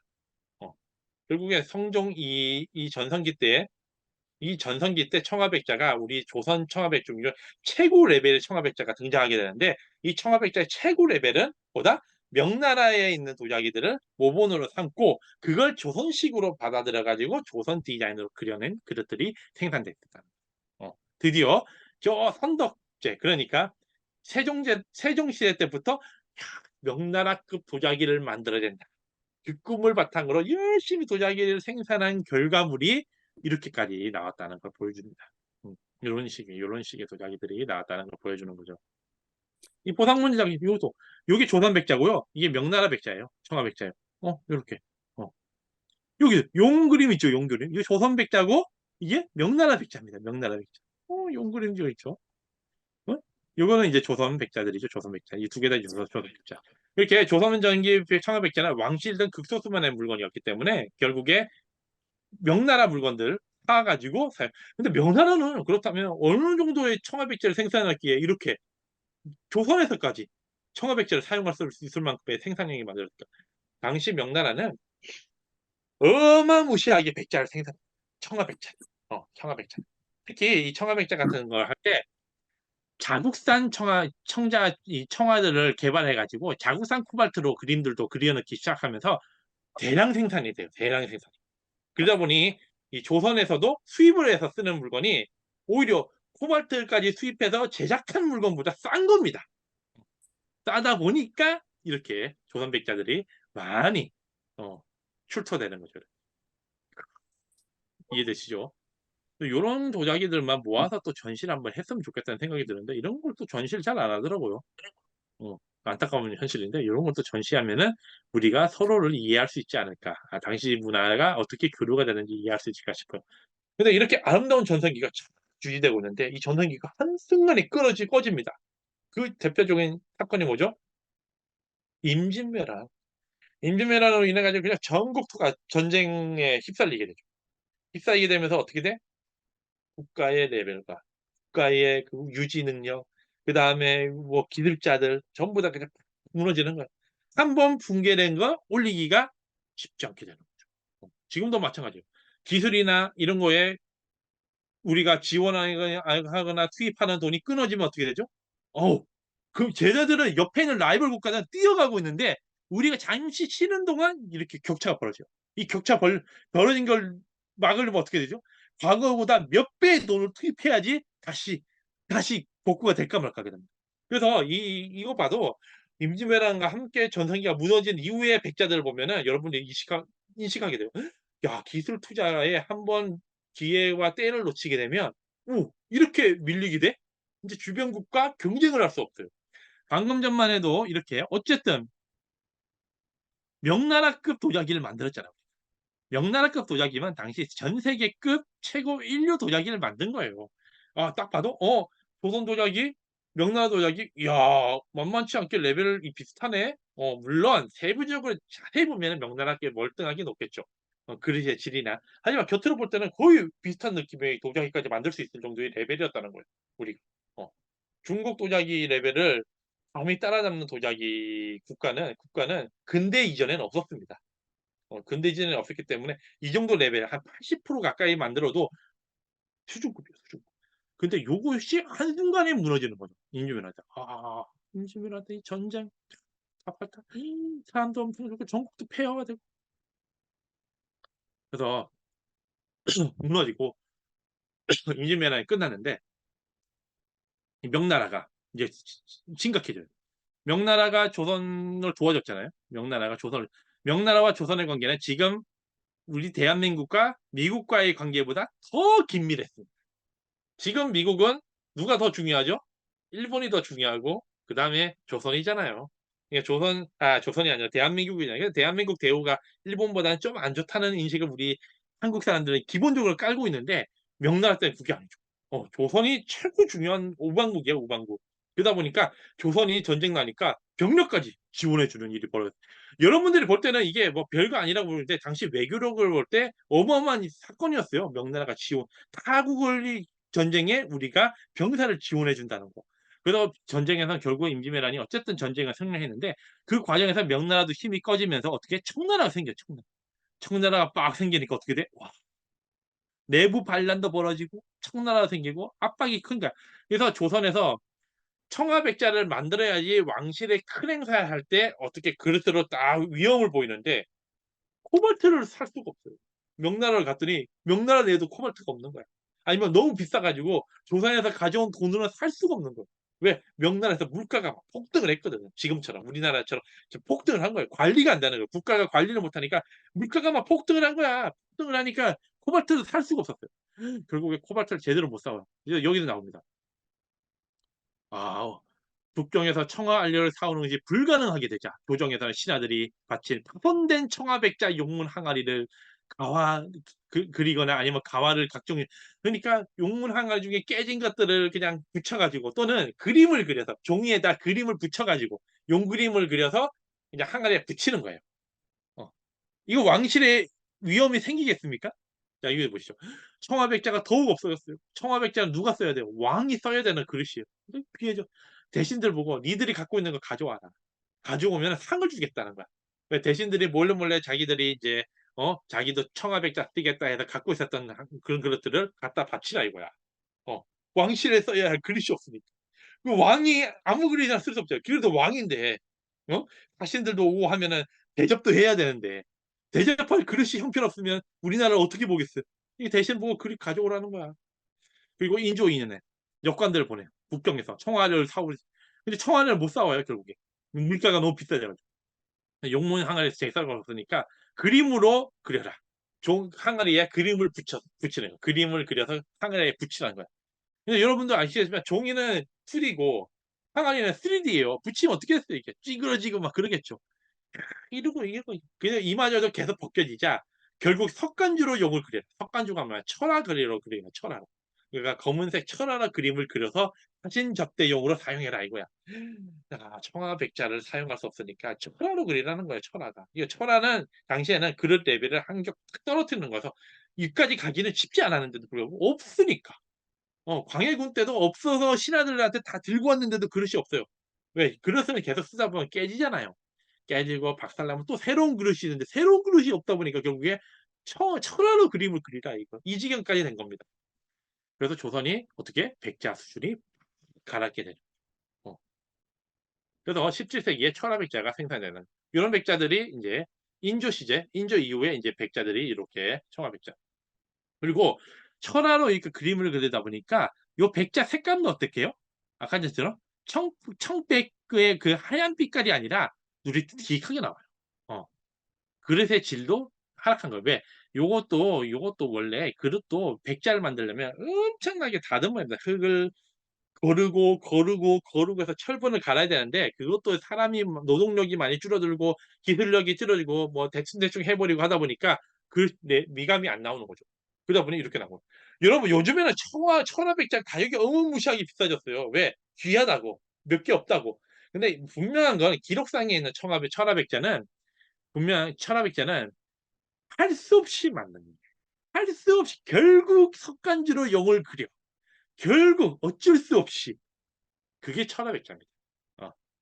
결국에 성종 이 전성기 때 청화백자가 우리 조선 청화백 중에 최고 레벨의 청화백자가 등장하게 되는데 이 청화백자의 최고 레벨은 보다 명나라에 있는 도자기들을 모본으로 삼고 그걸 조선식으로 받아들여 가지고 조선 디자인으로 그려낸 그릇들이 생산됐다. 드디어 저 선덕제 그러니까 세종시대 때부터 명나라급 도자기를 만들어야 된다. 그 꿈을 바탕으로 열심히 도자기를 생산한 결과물이 이렇게까지 나왔다는 걸 보여줍니다. 이런 식의 도자기들이 나왔다는 걸 보여주는 거죠. 이 보상문 도자기 이것도 이게 조선 백자고요. 이게 명나라 백자예요. 청아 백자예요. 이렇게. 여기 용 그림 있죠. 용 그림. 이게 조선 백자고 이게 명나라 백자입니다. 명나라 백자. 용 그림도 있죠. 이거는 이제 조선 백자들이죠. 조선 백자. 이 두 개 다 조선 백자. 이렇게 조선 전기 청아 백자는 왕실 등 극소수만의 물건이었기 때문에 결국에 명나라 물건들 사가지고 사요. 근데 명나라는 그렇다면 어느 정도의 청아백제를 생산했기에 이렇게 조선에서까지 청아백제를 사용할 수 있을 만큼의 생산량이 만들었다. 당시 명나라는 어마무시하게 백자를 생산했다. 청아백자. 청아백자. 특히 이 청아백자 같은 걸 할 때 자국산 청아들을 개발해가지고 자국산 코발트로 그림들도 그려넣기 시작하면서 대량 생산이 돼요. 대량 생산. 그러다 보니 이 조선에서도 수입을 해서 쓰는 물건이 오히려 코발트까지 수입해서 제작한 물건보다 싼 겁니다. 싸다 보니까 이렇게 조선 백자들이 많이 출토되는 거죠. 이해되시죠? 이런 도자기들만 모아서 또 전시를 한번 했으면 좋겠다는 생각이 드는데 이런 걸 또 전시를 잘 안 하더라고요. 안타까운 현실인데 이런 것도 전시하면은 우리가 서로를 이해할 수 있지 않을까. 당시 문화가 어떻게 교류가 되는지 이해할 수 있을까 싶어요. 근데 이렇게 아름다운 전성기가 유지되고 있는데 이 전성기가 한순간에 꺼집니다. 그 대표적인 사건이 뭐죠? 임진왜란. 임진왜란으로 인해 가지고 그냥 전국토가 전쟁에 휩쓸리게 되죠. 휩쓸리게 되면서 어떻게 돼? 국가의 레벨과 국가의 그 유지 능력, 그 다음에 뭐 기술자들 전부 다 그냥 무너지는 거예요. 한 번 붕괴된 거 올리기가 쉽지 않게 되는 거죠. 지금도 마찬가지예요. 기술이나 이런 거에 우리가 지원하거나 투입하는 돈이 끊어지면 어떻게 되죠? 그럼 쟤네들은 옆에 있는 라이벌 국가는 뛰어가고 있는데 우리가 잠시 쉬는 동안 이렇게 격차가 벌어져요. 이 벌어진 걸 막으려면 어떻게 되죠? 과거보다 몇 배의 돈을 투입해야지 다시 복구가 될까 말까 됩니다. 그래서 이거 봐도 임진왜란과 함께 전성기가 무너진 이후의 백자들을 보면은 여러분들이 인식하게 돼요. 야, 기술 투자에 한번 기회와 때를 놓치게 되면 이렇게 밀리게 돼? 인제 주변국과 경쟁을 할 수 없어요. 방금 전만 해도 이렇게 어쨌든 명나라급 도자기를 만들었잖아요. 명나라급 도자기면 당시 전 세계급 최고 인류 도자기를 만든 거예요. 딱 봐도 조선 도자기, 명나라 도자기, 이야, 만만치 않게 레벨이 비슷하네. 물론 세부적으로 자세히 보면은 명나라 게 월등하게 높겠죠. 그릇의 질이나. 하지만 겉으로 볼 때는 거의 비슷한 느낌의 도자기까지 만들 수 있을 정도의 레벨이었다는 거예요, 우리가. 어. 중국 도자기 레벨을 감히 따라잡는 도자기 국가는 근대 이전에는 없었습니다. 근대 이전에는 없었기 때문에 이 정도 레벨 한 80% 가까이 만들어도 수준급이에요, 수준급. 근데 요것이 한순간에 무너지는 거죠. 임진왜란때. 임진왜란 때 이 전쟁 아파트 사람도 엄청 죽고 전국도 폐허가 되고 그래서 무너지고 임진왜란이 끝났는데 이 명나라가 이제 심각해져요. 명나라가 조선을 도와줬잖아요. 명나라와 조선의 관계는 지금 우리 대한민국과 미국과의 관계보다 더 긴밀했습니다. 지금 미국은 누가 더 중요하죠? 일본이 더 중요하고 그다음에 조선이잖아요. 그러니까 조선이 아니라 대한민국이잖아요. 대한민국 대우가 일본보다는 좀 안 좋다는 인식을 우리 한국 사람들은 기본적으로 깔고 있는데 명나라 때는 그게 아니죠. 조선이 최고 중요한 우방국이에요, 우방국. 그러다 보니까 조선이 전쟁 나니까 병력까지 지원해 주는 일이 벌어졌어요. 여러분들이 볼 때는 이게 뭐 별거 아니라고 보는데 당시 외교력을 볼 때 어마어마한 사건이었어요. 명나라가 지원 타국을 전쟁에 우리가 병사를 지원해 준다는 거. 그래서 전쟁에서 결국 임진왜란이 어쨌든 전쟁을 승리했는데 그 과정에서 명나라도 힘이 꺼지면서 어떻게 청나라가 생겨요. 청나라가 빡 생기니까 어떻게 돼? 내부 반란도 벌어지고 청나라가 생기고 압박이 큰 거야. 그래서 조선에서 청아백자를 만들어야지 왕실의 큰 행사를 할 때 어떻게 그릇으로 딱 위엄을 보이는데 코발트를 살 수가 없어요. 명나라를 갔더니 명나라 내에도 코발트가 없는 거야. 아니면 너무 비싸 가지고 조선에서 가져온 돈으로는 살 수가 없는 거야. 왜? 명나라에서 물가가 막 폭등을 했거든요. 지금처럼 우리나라처럼 지금 폭등을 한 거예요. 관리가 안 되는 거예요. 국가가 관리를 못 하니까 물가가 막 폭등을 한 거야. 폭등을 하니까 코발트를 살 수가 없었어요. 결국에 코발트를 제대로 못 사와요. 이제 여기서 나옵니다. 아 북경에서 청아 알료를 사오는 것이 불가능하게 되자 조정에서는 신하들이 바친 파손된 청아백자 용문 항아리를 가화 그리거나 아니면 가화를 각종 그러니까 용문 항아리 중에 깨진 것들을 그냥 붙여 가지고 또는 그림을 그려서 종이에다 그림을 붙여 가지고 용그림을 그려서 그냥 항아리에 붙이는 거예요. 어. 이거 왕실에 위험이 생기겠습니까? 자, 이거 보시죠. 청아백자가 더욱 없어졌어요. 청아백자는 누가 써야 돼요? 왕이 써야 되는 그릇이에요. 근데 피해죠. 대신들 보고 니들이 갖고 있는 거 가져와라. 가져오면 상을 주겠다는 거야. 왜 대신들이 몰래 자기들이 이제 자기도 청아백자 쓰겠다 해서 갖고 있었던 그런 그릇들을 갖다 바치라 이거야. 어. 왕실에 써야 할 그릇이 없으니까. 그 왕이 아무 그릇이나 쓸 수 없잖아요. 그래도 왕인데 자신들도 오고 하면은 대접도 해야 되는데 대접할 그릇이 형편없으면 우리나라를 어떻게 보겠어요. 이 대신 보고 그릇 가져오라는 거야. 그리고 인조인연에 역관들을 보내요. 북경에서 청와를 사오리 근데 청와를 못 사와요 결국에. 물가가 너무 비싸져 가지고. 용문 항아리에서 제사를 걸었으니까 그림으로 그려라. 종 항아리에 그림을 붙이는 거야. 그림을 그려서 항아리에 붙이라는 거야. 근데 여러분도 아시겠지만 종이는 2D고 항아리는 3D예요. 붙이면 어떻게 했어요 이게. 찌그러지고 막 그러겠죠. 이러고 그냥 이마저도 계속 벗겨지자 결국 석간주로 용을 그려요. 석간주가 뭐야? 철화 그리로 그려요. 철화로. 그러니까 검은색 철화로 그림을 그려서 사진 접대용으로 사용해라 이거야. 청아백자를 사용할 수 없으니까 철화로 그리라는 거예요. 철화가. 이 철화는 당시에는 그릇 레벨을 한겹 탁 떨어뜨리는 거여서 여기까지 가기는 쉽지 않았는데도 불구하고 없으니까. 광해군 때도 없어서 신하들한테 다 들고 왔는데도 그릇이 없어요. 왜? 그릇은 계속 쓰다 보면 깨지잖아요. 깨지고 박살나면 또 새로운 그릇이 있는데 새로운 그릇이 없다 보니까 결국에 철화로 그림을 그리라 이거. 이 지경까지 된 겁니다. 그래서 조선이 어떻게 백자 수준이 가라앉게 되죠. 어. 그래서 17세기에 철화백자가 생산되는 이런 백자들이 이제 인조 시제, 인조 이후에 이제 백자들이 이렇게 청화백자. 그리고 철화로 이렇게 그림을 그리다 보니까 요 백자 색감도 어떻게요? 아까 전처럼 청백 그의 그 하얀 빛깔이 아니라 눈이 틱하게 나와요. 어. 그릇의 질도 하락한 거예요. 왜? 요것도 원래 그릇도 백자를 만들려면 엄청나게 다듬어야 됩니다. 흙을 거르고 해서 철분을 갈아야 되는데, 그것도 사람이 노동력이 많이 줄어들고 기술력이 줄어들고 뭐 대충대충 해 버리고 하다 보니까 그 미감이 안 나오는 거죠. 그러다 보니 이렇게 나온 거예요. 여러분, 요즘에는 천하백자 가격이 어마무시하게 비싸졌어요. 왜? 귀하다고. 몇 개 없다고. 근데 분명한 건 기록상에 있는 천하백자는, 분명 천하백자는 할 수 없이 만든 거예요. 할 수 없이 결국 석간지로 영을 그려. 결국 어쩔 수 없이. 그게 천하백자입니다.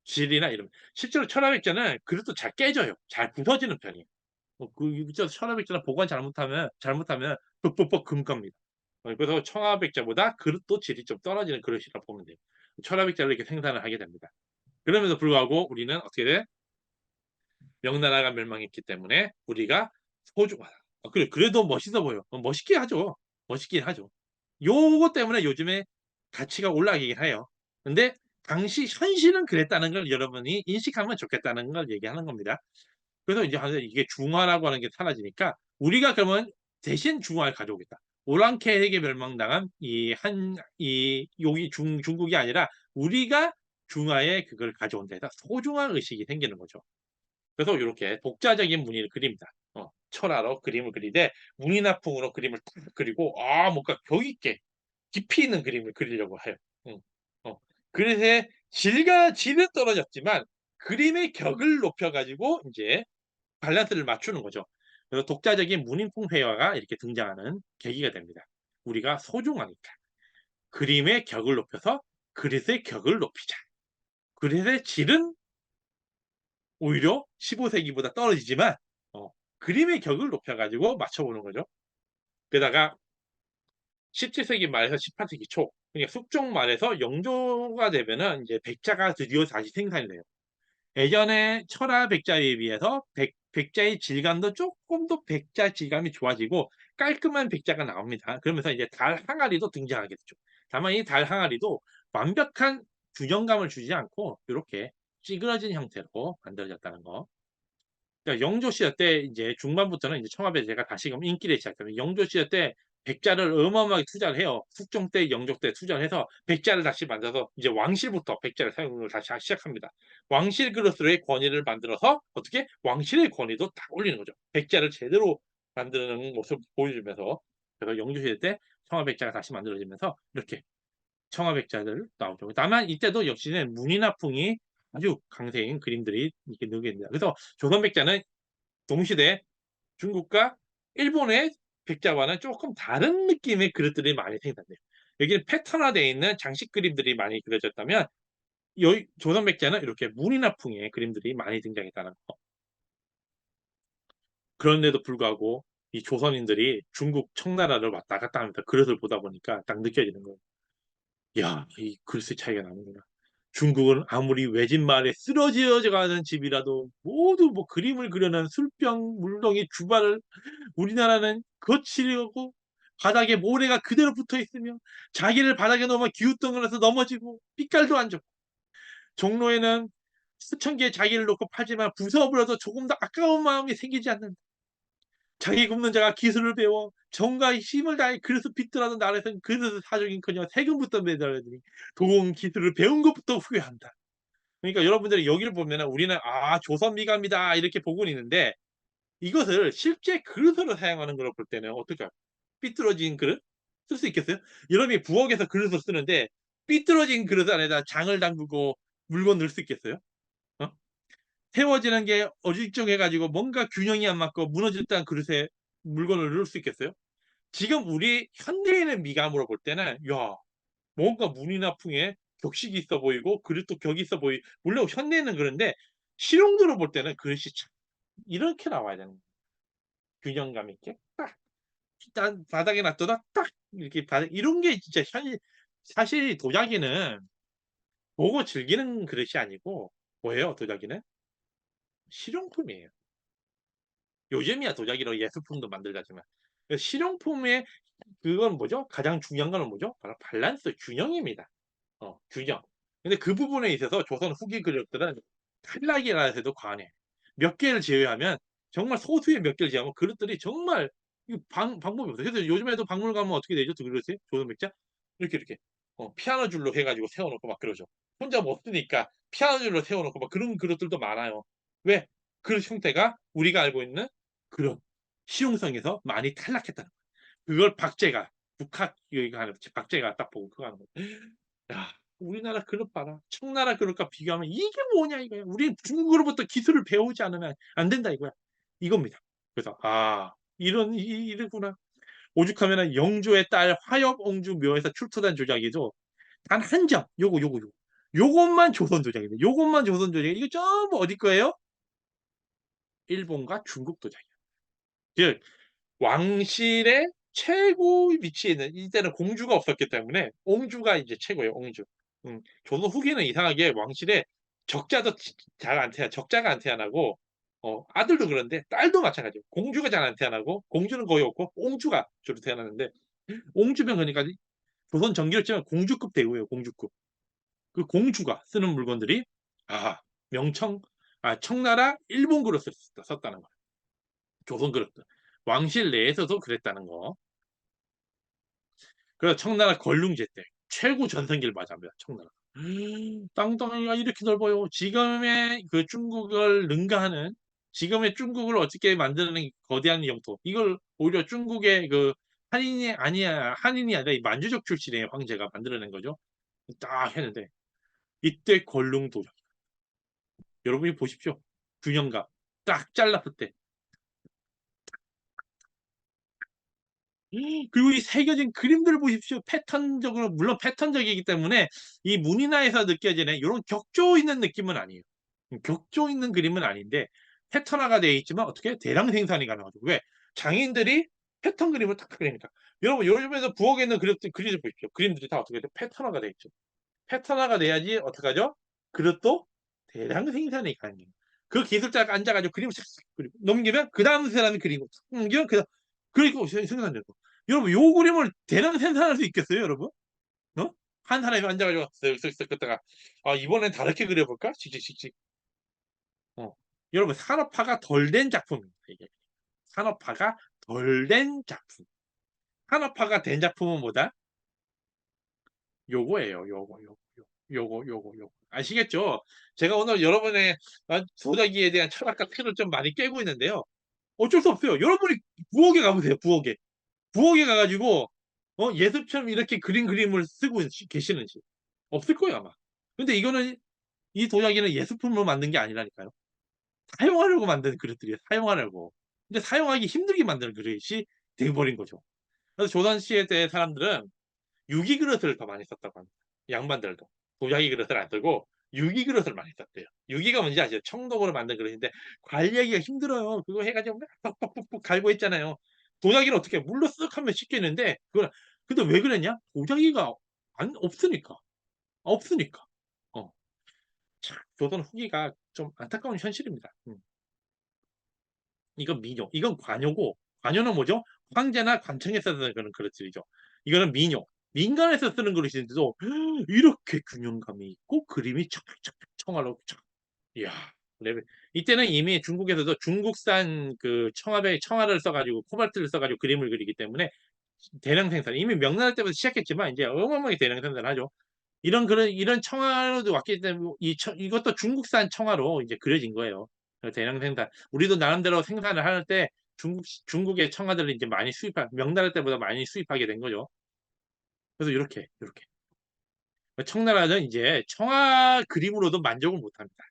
질이나 이런. 실제로 천하백자는 그릇도 잘 깨져요. 잘 부서지는 편이에요. 천하백자는 보관 잘못하면 뻑뻑뻑 금 갑니다. 그래서 청하백자보다 그릇도 질이 좀 떨어지는 그릇이라고 보면 돼요. 천하백자를 이렇게 생산을 하게 됩니다. 그럼에도 불구하고 우리는 어떻게 돼? 명나라가 멸망했기 때문에 우리가 소중하다. 그래, 그래도 멋있어 보여. 멋있게 하죠. 멋있긴 하죠. 요거 때문에 요즘에 가치가 올라가긴 해요. 근데 당시 현실은 그랬다는 걸 여러분이 인식하면 좋겠다는 걸 얘기하는 겁니다. 그래서 이제 이게 중화라고 하는 게 사라지니까 우리가 그러면 대신 중화를 가져오겠다. 오랑캐에게 멸망당한 여기 중국이 아니라 우리가 중화에 그걸 가져온다 해서 소중한 의식이 생기는 거죠. 그래서 이렇게 독자적인 무늬를 그립니다. 철화로 그림을 그리되 무늬나풍으로 그림을 딱 그리고 뭔가 격 있게 깊이 있는 그림을 그리려고 해요. 응. 그릇의 질은 떨어졌지만 그림의 격을 높여가지고 이제 밸런스를 맞추는 거죠. 그래서 독자적인 문인풍 회화가 이렇게 등장하는 계기가 됩니다. 우리가 소중하니까 그림의 격을 높여서 그릇의 격을 높이자. 그릇의 질은 오히려 15세기보다 떨어지지만 그림의 격을 높여가지고 맞춰보는 거죠. 게다가 17세기 말에서 18세기 초, 그러니까 숙종 말에서 영조가 되면은 이제 백자가 드디어 다시 생산이 돼요. 예전에 철화 백자에 비해서 백자의 질감도 조금 더 백자 질감이 좋아지고 깔끔한 백자가 나옵니다. 그러면서 이제 달 항아리도 등장하게 되죠. 다만 이 달 항아리도 완벽한 균형감을 주지 않고 이렇게 찌그러진 형태로 만들어졌다는 거. 그러니까 영조 시대 때 이제 중반부터는 이제 청와대제가 다시금 인기를 시작합니다. 영조 시대 때 백자를 어마어마하게 투자를 해요. 숙종 때, 영조 때 투자를 해서 백자를 다시 만들어서 이제 왕실부터 백자를 사용을 다시 시작합니다. 왕실 그릇으로의 권위를 만들어서 어떻게 왕실의 권위도 딱 올리는 거죠. 백자를 제대로 만드는 모습을 보여주면서. 그래서 영조 시대 때 청와백자가 다시 만들어지면서 이렇게 청와백자들 나오죠. 다만 이때도 역시는 문인화풍이 아주 강세인 그림들이 이렇게 늘게 됩니다. 그래서 조선백자는 동시대 중국과 일본의 백자와는 조금 다른 느낌의 그릇들이 많이 생산돼요. 여기는 패턴화되어 있는 장식 그림들이 많이 그려졌다면 조선 백자는 이렇게 문인화풍의 그림들이 많이 등장했다는 거. 그런데도 불구하고 이 조선인들이 중국 청나라를 왔다 갔다 하면서 그릇을 보다 보니까 딱 느껴지는 거예요. 야, 이 글씨 차이가 나는구나. 중국은 아무리 외진 마을에 쓰러져 가는 집이라도 모두 뭐 그림을 그려놓은 술병, 물동이, 주발을, 우리나라는 거칠고 바닥에 모래가 그대로 붙어 있으며 자기를 바닥에 놓으면 기웃덩을려서 넘어지고 빛깔도 안 좋고 종로에는 수천 개의 자기를 놓고 팔지만 부숴버려도 조금 더 아까운 마음이 생기지 않는다. 자기 굽는 자가 기술을 배워 정과 힘을 다해 그릇을 빚더라도 나라에서는 그릇을 사주긴커녕 세금부터 매달아야 되니 도공 기술을 배운 것부터 후회한다. 그러니까 여러분들이 여기를 보면은 우리는 조선 미감이다 이렇게 보고는 있는데 이것을 실제 그릇으로 사용하는 걸 볼 때는 어떨까요? 삐뚤어진 그릇? 쓸 수 있겠어요? 여러분이 부엌에서 그릇을 쓰는데 삐뚤어진 그릇 안에다 장을 담그고 물건 넣을 수 있겠어요? 어? 세워지는 게 어질쩡해 가지고 뭔가 균형이 안 맞고 무너질 듯한 그릇에 물건을 넣을 수 있겠어요? 지금 우리 현대인의 미감으로 볼 때는 야, 뭔가 문이나 풍에 격식이 있어 보이고 그릇도 격이 있어 물론 현대인은 그런데 실용도로 볼 때는 그릇이 참 이렇게 나와야 되는 거예요. 균형감 있게 딱 바닥에 놔둬도 딱 이렇게 바닥 이런 게 진짜 사실 도자기는 보고 즐기는 그릇이 아니고 뭐예요, 도자기는? 실용품이에요. 요즘이야 도자기로 예술품도 만들자지만 실용품의 그건 뭐죠? 가장 중요한 거는 뭐죠? 바로 밸런스, 균형입니다. 균형. 근데 그 부분에 있어서 조선 후기 그릇들은 탈락이라 해도 과언해. 몇 개를 제외하면 정말 소수의 몇 개를 제외하면 그릇들이 정말 방법이 없어요. 그래서 요즘에도 박물관 가면 어떻게 되죠? 그 그릇이? 조선 백자? 이렇게 피아노 줄로 해가지고 세워놓고 막 그러죠. 혼자 못 쓰니까 피아노 줄로 세워놓고 막 그런 그릇들도 많아요. 왜? 그릇 형태가 우리가 알고 있는 그런 실용성에서 많이 탈락했다는 거예요. 그걸 박제가 북학 여기가 하는 박제가 딱 보고 그거 하는 거예요. 야, 우리나라 그릇 봐라. 청나라 그릇과 비교하면 이게 뭐냐 이거야. 우리 중국으로부터 기술을 배우지 않으면 안 된다 이거야. 이겁니다. 그래서 이러구나. 오죽하면은 영조의 딸 화엽옹주 묘에서 출토된 조작이죠. 단 한 점. 요거. 요것만 조선 조작입니다. 요것만 조선 조작. 이거 전부 어디 거예요? 일본과 중국 조작이야. 즉 왕실의 최고 위치에 있는 이때는 공주가 없었기 때문에 옹주가 이제 최고예요. 옹주. 조선 후기는 이상하게 왕실에 적자도 잘 안 태어 적자가 안 태어나고 아들도 그런데 딸도 마찬가지예요. 공주가 잘 안 태어나고 공주는 거의 없고 옹주가 주로 태어나는데 옹주면 그러니까 조선 전기를 치면 공주급 대우예요. 공주급. 그 공주가 쓰는 물건들이 아 명청 청나라 일본 그릇을 썼다는 거예요. 조선 그릇들. 왕실 내에서도 그랬다는 거. 그래서 청나라 걸륭제 때 최고 전성기를 맞이합니다. 청나라. 땅덩이가 이렇게 넓어요. 지금의 그 중국을 능가하는 지금의 중국을 어떻게 만드는 거대한 영토. 이걸 오히려 중국의 그 한인이 아니라 이 만주족 출신의 황제가 만들어낸 거죠. 딱 했는데 이때 걸륭도적. 여러분이 보십시오. 균형감 딱 잘랐을 때 그리고 이 새겨진 그림들을 보십시오. 패턴적으로 물론 패턴적이기 때문에 이 문인화에서 느껴지는 이런 격조 있는 느낌은 아니에요. 격조 있는 그림은 아닌데 패턴화가 되어 있지만 어떻게 대량 생산이 가능하죠. 왜? 장인들이 패턴 그림을 딱 그리니까. 여러분 요즘에서 부엌에 있는 그림들 보십시오. 그림들이 다 어떻게 돼? 패턴화가 되어 있죠. 패턴화가 돼야지 어떡하죠? 그릇도 대량 생산이 가능해요. 그 기술자가 앉아가지고 그림을 싹싹 그리고 넘기면 그 다음 사람이 그리고 넘기면 그리고 생산되고. 여러분 요 그림을 대량 생산할 수 있겠어요, 여러분? 어? 한 사람이 앉아가지고 쓱쓱쓱 긋다가 이번엔 다르게 그려볼까? 칙칙칙칙. 여러분 산업화가 덜 된 작품입니다. 이게 산업화가 덜 된 작품. 산업화가 된 작품은 뭐다? 요거예요. 요거. 아시겠죠? 제가 오늘 여러분의 도자기에 대한 철학과 틀을 좀 많이 깨고 있는데요. 어쩔 수 없어요. 여러분이 부엌에 가보세요. 부엌에 가가지고 예습처럼 이렇게 그림을 쓰고 계시는지 없을 거예요 아마. 근데 이거는 이 도자기는 예술품으로 만든 게 아니라니까요. 사용하려고 만든 그릇들이에요. 사용하려고. 근데 사용하기 힘들게 만드는 그릇이 돼버린 거죠. 그래서 조선 시대 사람들은 유기 그릇을 더 많이 썼다고 합니다. 양반들도 도자기 그릇을 안 쓰고 유기 그릇을 많이 썼대요. 유기가 뭔지 아시죠? 청동으로 만든 그릇인데 관리하기가 힘들어요. 그거 해가지고 뻑뻑뻑뻑 갈고 했잖아요. 도자기는 어떻게 물로 쓱 하면 씻겠는데 그걸 근데 왜 그랬냐? 도자기가 없으니까. 어. 참, 조선 후기가 좀 안타까운 현실입니다. 이건 민요, 이건 관요고 관요는 뭐죠? 황제나 관청에서 쓰는 그런 그릇들이죠. 이거는 민요, 민간에서 쓰는 그릇인데도 이렇게 균형감이 있고 그림이 척척척 청하로 이야 레벨. 이때는 이미 중국에서도 중국산 그 청화를 써가지고 코발트를 써가지고 그림을 그리기 때문에 대량 생산 이미 명나라 때부터 시작했지만 이제 어마어마하게 대량 생산하죠. 이런 청화로도 왔기 때문에 이것도 중국산 청화로 이제 그려진 거예요. 대량 생산. 우리도 나름대로 생산을 할 때 중국의 청화들을 이제 많이 명나라 때보다 많이 수입하게 된 거죠. 그래서 이렇게. 청나라는 이제 청화 그림으로도 만족을 못 합니다.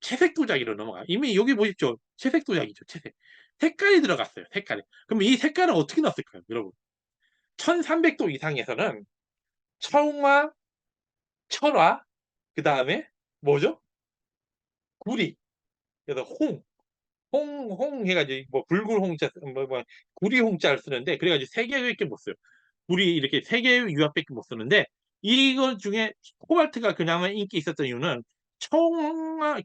채색 도자기로 넘어가. 이미 여기 보십시오. 채색 도자기죠. 채색. 색깔이 들어갔어요. 색깔이. 그럼 이 색깔은 어떻게 났을까요, 여러분? 1300도 이상에서는 청화, 철화, 그 다음에 뭐죠? 구리. 그래서 홍 해가지고 뭐 붉은 홍자 뭐 구리 홍자를 쓰는데 그래가지고 세 개밖에 못 써요. 구리 이렇게 세 개의 유압밖에 못 쓰는데 이것 중에 코발트가 그나마 인기 있었던 이유는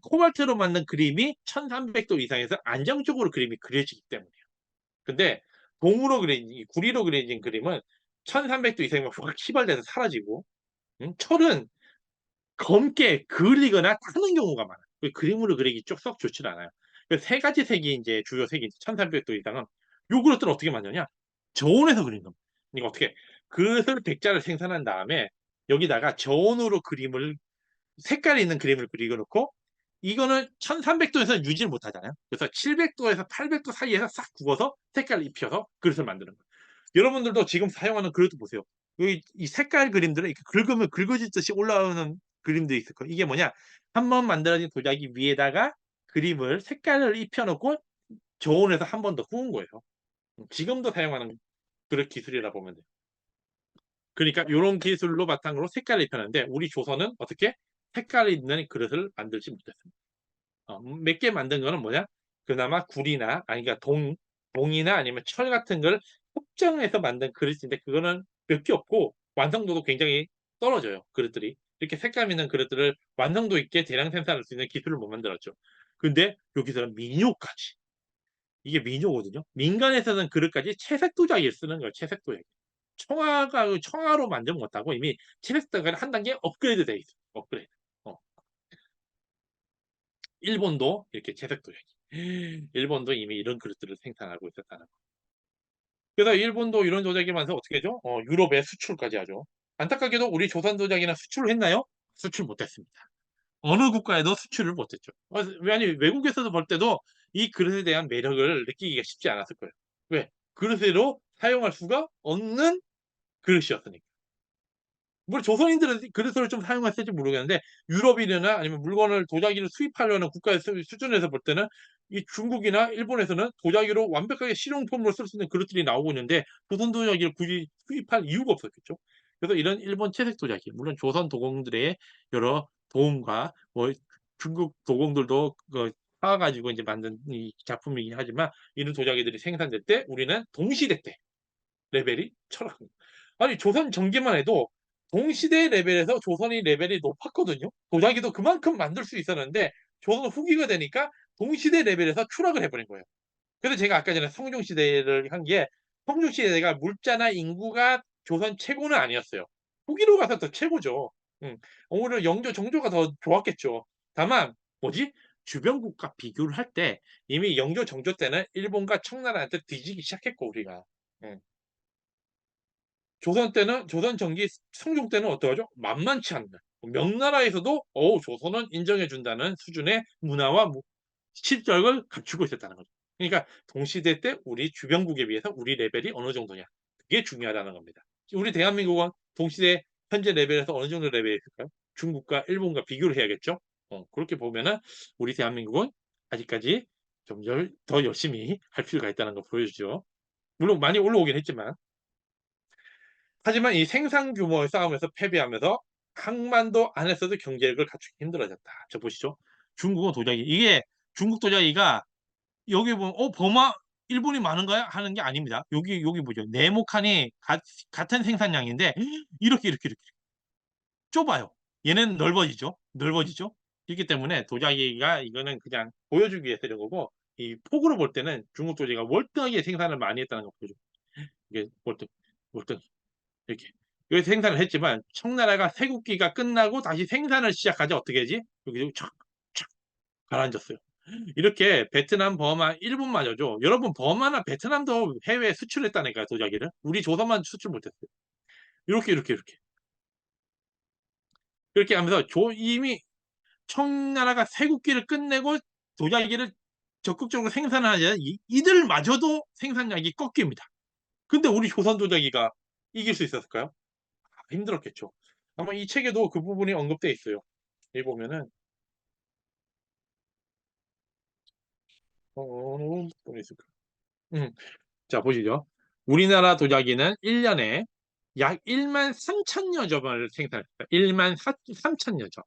코발트로 만든 그림이 1300도 이상에서 안정적으로 그림이 그려지기 때문이에요. 근데 구리로 그려진 그림은 1300도 이상이면 확 휘발돼서 사라지고 철은 검게 그리거나 타는 경우가 많아요. 그림으로 그리기 썩 좋지는 않아요. 그 세 가지 색이 이제 주요 색이 1300도 이상은 요 그릇들을 어떻게 만드냐? 저온에서 그리는 겁니다. 그러니까 어떻게 그릇을 백자를 생산한 다음에 여기다가 저온으로 그림을 색깔이 있는 그림을 그리고 놓고 이거는 1300도에서 유지를 못 하잖아요. 그래서 700도에서 800도 사이에서 싹 구워서 색깔을 입혀서 그릇을 만드는 거예요. 여러분들도 지금 사용하는 그릇 보세요. 여기 이 색깔 그림들은 이렇게 긁으면 긁어지듯이 올라오는 그림들이 있을 거예요. 이게 뭐냐? 한 번 만들어진 도자기 위에다가 그림을 색깔을 입혀 놓고 저온에서 한 번 더 구운 거예요. 지금도 사용하는 그릇 기술이라 보면 돼요. 그러니까 요런 기술로 바탕으로 색깔을 입혔는데 우리 조선은 어떻게 색깔이 있는 그릇을 만들지 못했습니다. 몇 개 만든 거는 뭐냐? 그나마 굴이나 아니 그러니까 동이나 아니면 철 같은 걸 합정해서 만든 그릇인데 그거는 몇 개 없고 완성도도 굉장히 떨어져요, 그릇들이. 이렇게 색감 있는 그릇들을 완성도 있게 대량 생산할 수 있는 기술을 못 만들었죠. 근데 여기서는 민요까지. 이게 민요거든요. 민간에서는 그릇까지 채색 도자기를 쓰는 거예요, 채색 도자기. 청아로 만들지 못하고 이미 채색 도자기를 한 단계 업그레이드 돼 있어요. 업그레이드. 어. 일본도 이렇게 채색 도자기. 일본도 이미 이런 그릇들을 생산하고 있었다는 거. 그래서 일본도 이런 도자기 만들어서 어떻게 하죠? 유럽에 수출까지 하죠. 안타깝게도 우리 조선 도자기는 수출을 했나요? 수출 못했습니다. 어느 국가에도 수출을 못했죠. 아니 외국에서도 볼 때도 이 그릇에 대한 매력을 느끼기가 쉽지 않았을 거예요. 왜? 그릇으로 사용할 수가 없는 그릇이었으니까. 물론 조선인들은 그릇을 좀 사용했을지 모르겠는데 유럽이나 아니면 물건을 도자기를 수입하려는 국가의 수준에서 볼 때는 이 중국이나 일본에서는 도자기로 완벽하게 실용품으로 쓸 수 있는 그릇들이 나오고 있는데 조선 도자기를 굳이 수입할 이유가 없었겠죠. 그래서 이런 일본 채색 도자기, 물론 조선 도공들의 여러 도움과 뭐 중국 도공들도 사 가지고 이제 만든 이 작품이긴 하지만 이런 도자기들이 생산될 때 우리는 동시대 때 레벨이 철학입니다. 아니 조선 전기만 해도 동시대 레벨에서 조선이 레벨이 높았거든요. 도자기도 그만큼 만들 수 있었는데 조선 후기가 되니까 동시대 레벨에서 추락을 해버린 거예요. 그래서 제가 아까 전에 성종시대를 한 게 성종시대가 물자나 인구가 조선 최고는 아니었어요. 후기로 가서 더 최고죠. 음. 오히려 영조, 정조가 더 좋았겠죠. 다만 뭐지? 주변 국가 비교를 할 때 이미 영조, 정조 때는 일본과 청나라한테 뒤지기 시작했고 우리가. 음. 조선 때는 조선 전기 성종 때는 어떡하죠? 만만치 않는 명나라에서도 조선은 인정해 준다는 수준의 문화와 실적을 갖추고 있었다는 거죠. 그러니까 동시대 때 우리 주변국에 비해서 우리 레벨이 어느 정도냐. 그게 중요하다는 겁니다. 우리 대한민국은 동시대 현재 레벨에서 어느 정도 레벨에 있을까요? 중국과 일본과 비교를 해야겠죠. 그렇게 보면은 우리 대한민국은 아직까지 좀 더 열심히 할 필요가 있다는 걸 보여주죠. 물론 많이 올라오긴 했지만 하지만 이 생산 규모의 싸움에서 패배하면서 한반도 안에서도 경제력을 갖추기 힘들어졌다. 저 보시죠. 중국은 도자기 이게 중국 도자기가 여기 보면 버마 일본이 많은가요? 하는 게 아닙니다. 여기 보죠. 네모칸이 같은 생산량인데 이렇게 좁아요. 얘는 넓어지죠. 넓어지죠. 그렇기 때문에 도자기가 이거는 그냥 보여주기 위해서 이런 거고 이 폭으로 볼 때는 중국 도자기가 월등하게 생산을 많이 했다는 거 보여줘. 이게 월등 이렇게. 여기 생산을 했지만 청나라가 세국기가 끝나고 다시 생산을 시작하자 어떻게 하지? 여기 착 가라앉았어요. 이렇게 베트남, 버마, 일본마저죠. 여러분 버마나 베트남도 해외에 수출했다니까요, 도자기를. 우리 조선만 수출 못했어요. 이렇게. 그렇게 하면서 이미 청나라가 세국기를 끝내고 도자기를 적극적으로 생산을 하자 이들마저도 생산량이 꺾입니다. 근데 우리 조선 도자기가 이길 수 있었을까요? 힘들었겠죠. 아마 이 책에도 그 부분이 언급돼 있어요. 여기 보면은 어느 부분에 있을까? 음. 자 보시죠. 우리나라 도자기는 1년에 약 13,000여 점을 생산했다. 13,000여 점.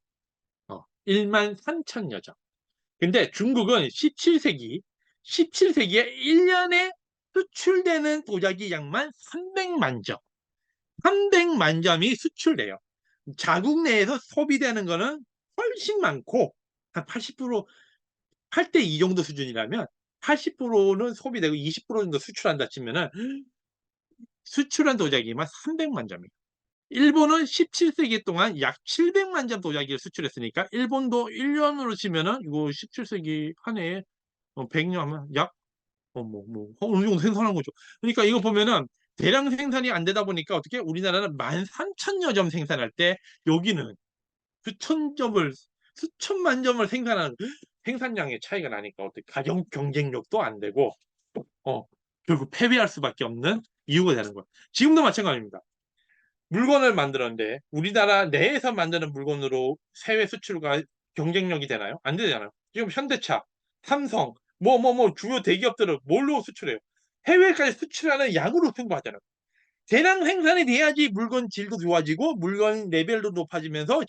13,000여 점. 근데 중국은 17세기에 1년에 수출되는 도자기 양만 300만 점. 300만 점이 수출돼요. 자국 내에서 소비되는 거는 훨씬 많고 한 80% 8대 2 정도 수준이라면 80%는 소비되고 20% 정도 수출한다 치면은 수출한 도자기만 300만 점이에요. 일본은 17세기 동안 약 700만 점 도자기를 수출했으니까 일본도 1년으로 치면은 이거 17세기 한 해에 100년 하면 약 어느 정도 생산한 거죠. 그러니까 이거 보면은 대량 생산이 안 되다 보니까 어떻게 우리나라는 13,000여 점 생산할 때 여기는 수천 점을 수천만 점을 생산하는 생산량의 차이가 나니까 어떻게 가격 경쟁력도 안 되고 어 결국 패배할 수밖에 없는 이유가 되는 거예요. 지금도 마찬가지입니다. 물건을 만들었는데 우리나라 내에서 만드는 물건으로 해외 수출과 경쟁력이 되나요? 안 되잖아요. 지금 현대차, 삼성, 주요 대기업들은 뭘로 수출해요? 해외까지 수출하는 양으로 승부하잖아요. 대량 생산이 돼야지 물건 질도 좋아지고 물건 레벨도 높아지면서